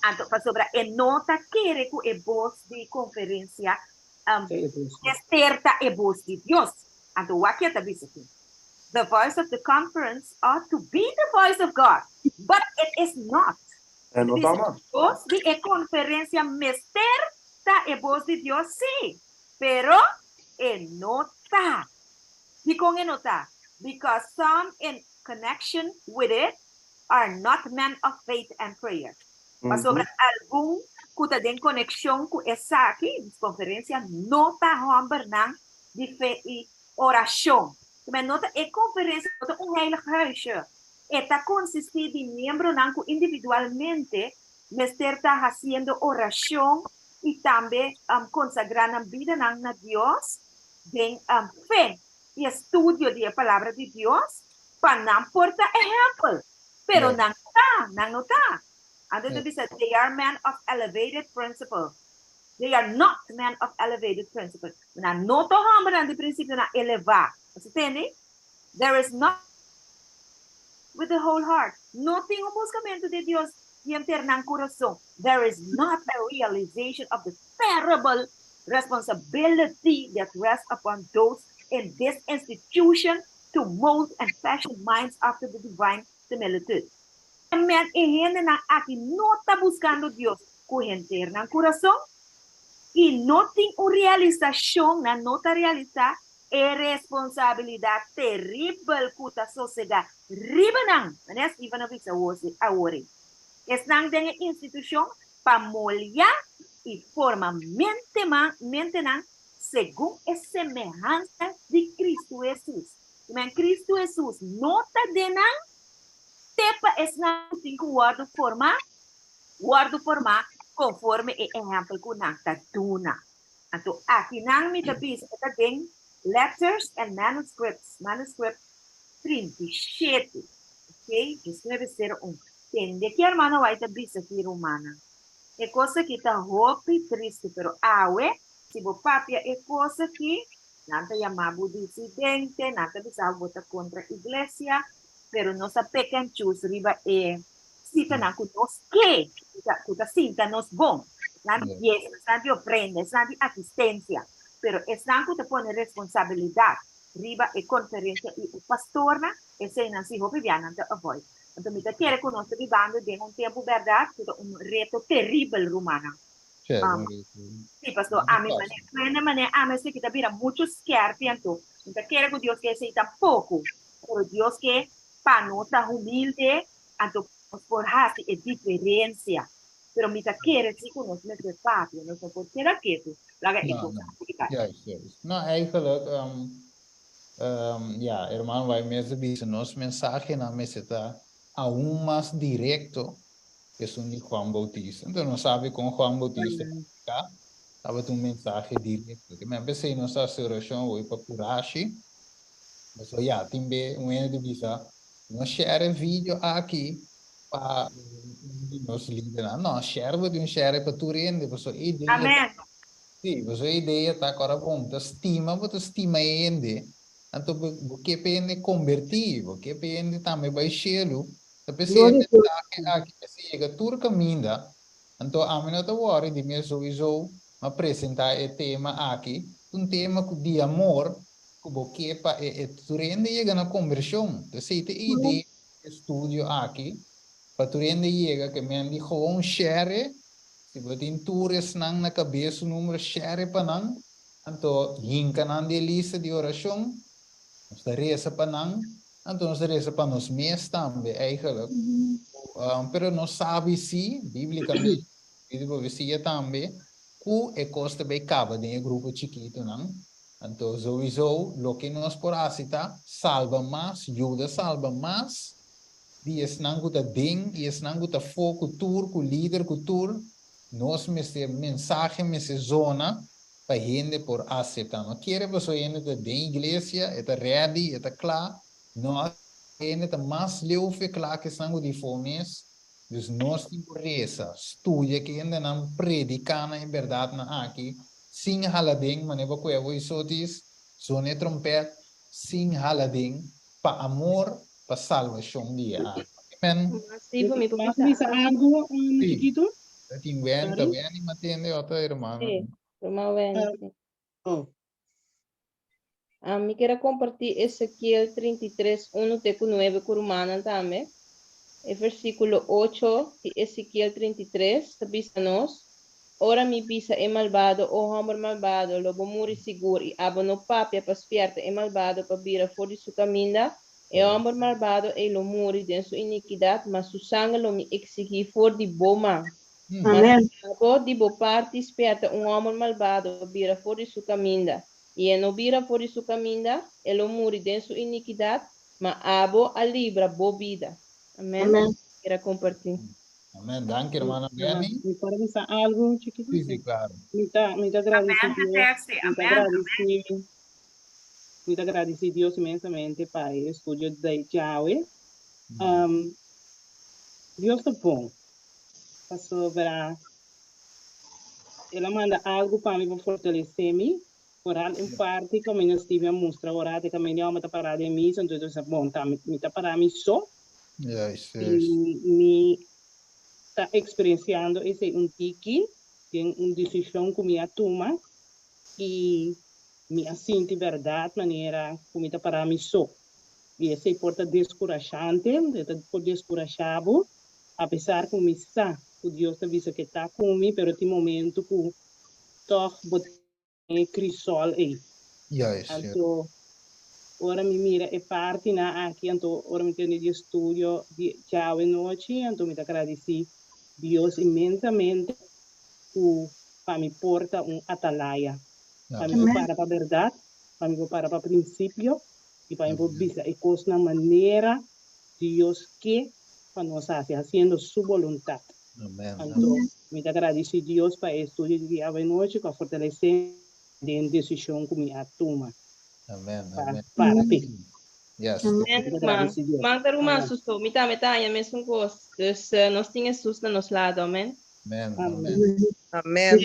Então, sobre a nota quer que a voz de conferência desperta a voz de Deus. Então, o que está dizendo aqui? The voice of the conference ought to be the voice of God, but it is not.
É, não tá mal.
A voz de conferência desperta a voz de Deus, sim, pero não está. E com não está? Because some in connection with it are not men of faith and prayer. Mas sobre algum que tem conexão com essa aqui, conferência, não está rombernang de fé e oração. Mas nota é conferência, nota heilig huisje. Está consiste de membro nanco individualmente, mas está haciendo oração e também consagrando a vida na Deus, de fé e estudio de palavra de Deus, para não portar exemplo. Pero não está. And then they said they are men of elevated principle. They are not men of elevated principle. Na noto hambre de princípio na elevar. Você entende? There is not with the whole heart. Não tem buscamento de Deus de internar coração. There is not a realization of the terrible responsibility that rests upon those in this institution to mold and fashion minds after the divine similitude. Men e gente na aqui não está buscando Deus com interna coração e não tem uma realização, não está realizar a responsabilidade terrível que a sociedade riba mas even não visa hoje agora. Estão dentro da instituição para molhar e formar mente segundo a semelhança de Cristo Jesus. Mas Cristo Jesus não está dentro tepa es na cinco guardo formar conforme e exemplo que nang taduna. Então, aqui nang mi tabis ita ding letters and manuscript 37. Ok? Deve ser tende que hermano vai tabis aqui romana. É coisa que tá hope triste, pero awe, se bo papia é coisa que nanta yamabu dissidente, nanta bisa vota contra a igreja, pero no sa pecan chus riba sita na kunos que kuta sinta nos bom nadie nadie aprende nadie asistencia pero es nan kuta pone responsabilidad riba conferencia y pastor na ese na si hope viana te avoid entonces mi te quiere conocer vivando en un tiempo verdad kuta un reto terrible romana sí pastor a mi manera a mí se que te mira mucho scarpianto mi te quiere con Dios que se tampoco pero Dios que para nota humilde, anto por hacer diferencia. Pero mi ta quiere si conoce nuestro patio, no sé por qué era que tú la hagas esto.
No, eigenlijk, ja, hermano, vai mesmo dizer, nosso mensagem na mesa está aún mais direto que o de Juan Bautista. Então, não sabe como Juan Bautista estava um mensagem direto. Que me pensei nossa oração hoje para Purashi, mas já também de visa. Não share vídeo aqui para nos líderes. Não, share para tu rende.
Amém.
Sim, a ideia está agora bom. Estima ainda. Então, o que pende convertir, o que pende também vai cheio. A pessoa aqui chega tudo caminho. Então, a minha hora de mim sowieso apresentar o tema aqui, tema de amor. Porque tu rende chega na conversão. Então, se tem ideia de estudo aqui, Paturende chega que men di gewoon share. Se você tem tours na cabeça, o número share para não. Então, hinca na lista de oração. Nós reza para não. Então, nós reza para nós mesmos também, eigenlijk. Pero não sabe se, biblicamente, se também, que é costa bem caba de grupo chiquito, não? Então, sowieso, o que nós por aceitar, salva mais, ajuda salva mais. Die is nang guta ding, die is nang guta foco tour, ku líder, ku tour. Nós meste mensagem, meste zona, para gente por aceitar. Não quer você gente da igreja, está ready, está claro. Nós gente está mais leufe claro que estão de fomes. Dus nós temos reza, estudia que ainda não predicando em verdade na aqui. Sing halading, maneba ko evo isotis, zone trompet, sing halading, pa amor, pa salvação dia. Amen.
Sim, me
Mas bisa algo, chiquito?
Ating wen, ta wen, matende oto hermano.
Sim, Romawen.
Oh.
Me quero compartilhar Ezequiel 33, 1-9 com Romana também. El versículo 8 de Ezequiel 33, nos. Ora mi bisa e malvado, o homem malvado, lobo muri seguro, e abono papia para spierta e malvado para vira fora de sua caminda, e homem malvado e lo muri de sua iniquidade, mas su sangue lo mi exigi fora de boma.
Amén.
Mas de bo parte spierta homem malvado vira fora de sua caminda, e não vira fora de sua caminda, e lo muri de sua iniquidade, mas abo a libra bo vida. Amém.
Amén.
Quero compartilhar.
Amén. Danke hermano Benny.
Me parece algo, chiquito.
Sí, sí, claro.
Muito agradecido Deus imensamente para o estúdio da Yahweh. Deus é bom. Passou para ela manda algo para mim para fortalecer-me. Orar em parte, como eu estive a mostrar, orar de caminho, eu me parar de mim, então eu disse, bom, tá, me parar mim só.
Yes, yes.
E me está experienciando esse tiki, tem uma decisão que me toma e me assente verdade maneira como está para mim só. E esse porta descorajante, por descorajado, apesar que me está, o Deus está dizendo que está comigo, pero tem momento que toch botei crisol aí.
Yes, yes.
Então, ora me mira e parte na aqui, então ora me tenho de estúdio de Yahweh noite, então me agradeci Deus imensamente para me porta atalaia, para me preparar para a verdade, para me preparar para o princípio e para me preparar e coisas na maneira Deus que para nós fazendo sua vontade.
Amém.
Então, me agradeci Deus para o estúdio de Yahweh noite, para fortalecer a decisão que me toma.
Amém.
Para ti.
Yes.
Magda rumah susu, mita ya mesmo coisa. Dus nós tínhamos susto no nosso lado, amém?
Amén.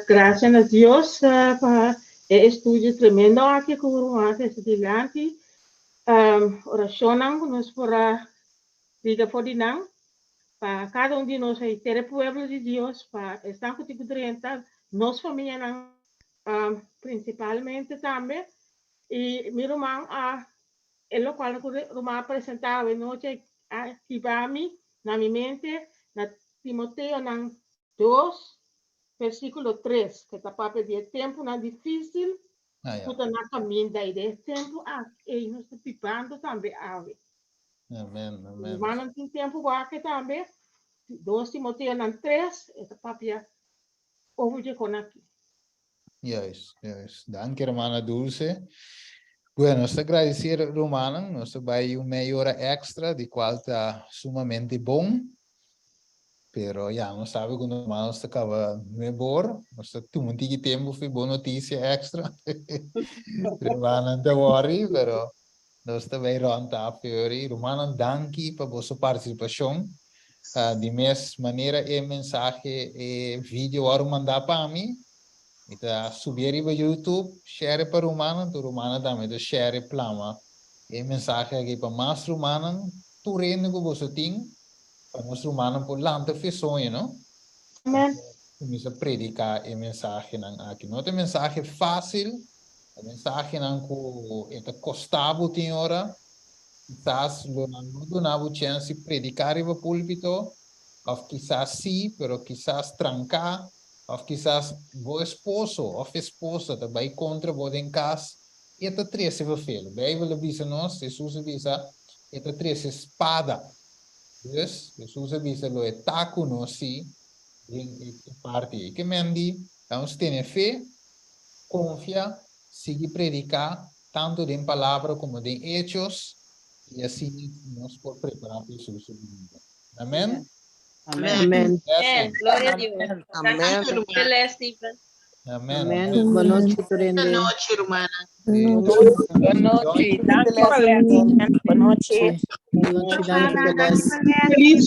Gracias a Dios para el estudio tremendo aquí con Romana estudiante. Oración nos para vida por dinam. Para cada de nós aí ter o pueblo de Deus para estar contigo dentro, nós família principalmente também. E meu irmão é o qual eu apresentava noite aqui para mim, na minha mente, na Timoteo 2, versículo 3, que está para pedir tempo na difícil, puta na caminho daí, de tempo e nós estamos pipando também.
Amém.
Mas não tem tempo aqui também, 2 Timoteo 3, está para pedir ovo de conaqui.
Yes. Danke hermana Dulce. Bueno, nos agradecer Romana, nos vai meia hora extra, de qual está sumamente bom. Pero já, não sabe quando o mal está acaba melhor, nós temos um tempo foi boa notícia extra. Romana, não worry, pero nós também ronda a fiori. Romana, danke para vossa participação. De mesma maneira, mensagem e vídeo a mandar para mim. Então, subir para YouTube, share para Romana, tu Romana também, tu share plama. E mensagem aqui para mais Romana, tu rende que você tem. Para nós humanos por lanta fissões, não?
Amém.
Começa a predicar a mensagem aqui. Não é mensagem fácil, a mensagem que é costava tem hora, quizás no donava chance de predicar en el púlpito, o quizás sí, pero quizás trancar, o quizás vos esposo o esposa te vai contra vos en casa, e esta trece vai fel. Bíblia avisa nós, Jesus avisa, esta trece espada. Dus, Jesus avisa lo etaco no si, em parte que mendi, então tem fé, confia, sigue predicar, tanto em palavra como em hechos, e assim nós podemos preparar para Jesus. Amém?
Amén.
Amen. Gloria a Dios.
Amén.
Gracias, Stephen.
Amém.
Amén. Boa noite, Turende.
Boa noite, irmã.
Boa noite. Danke, Valente. Boa noite.
Boa noite, Dani.
Dani,
Beleza.
Valente.
Feliz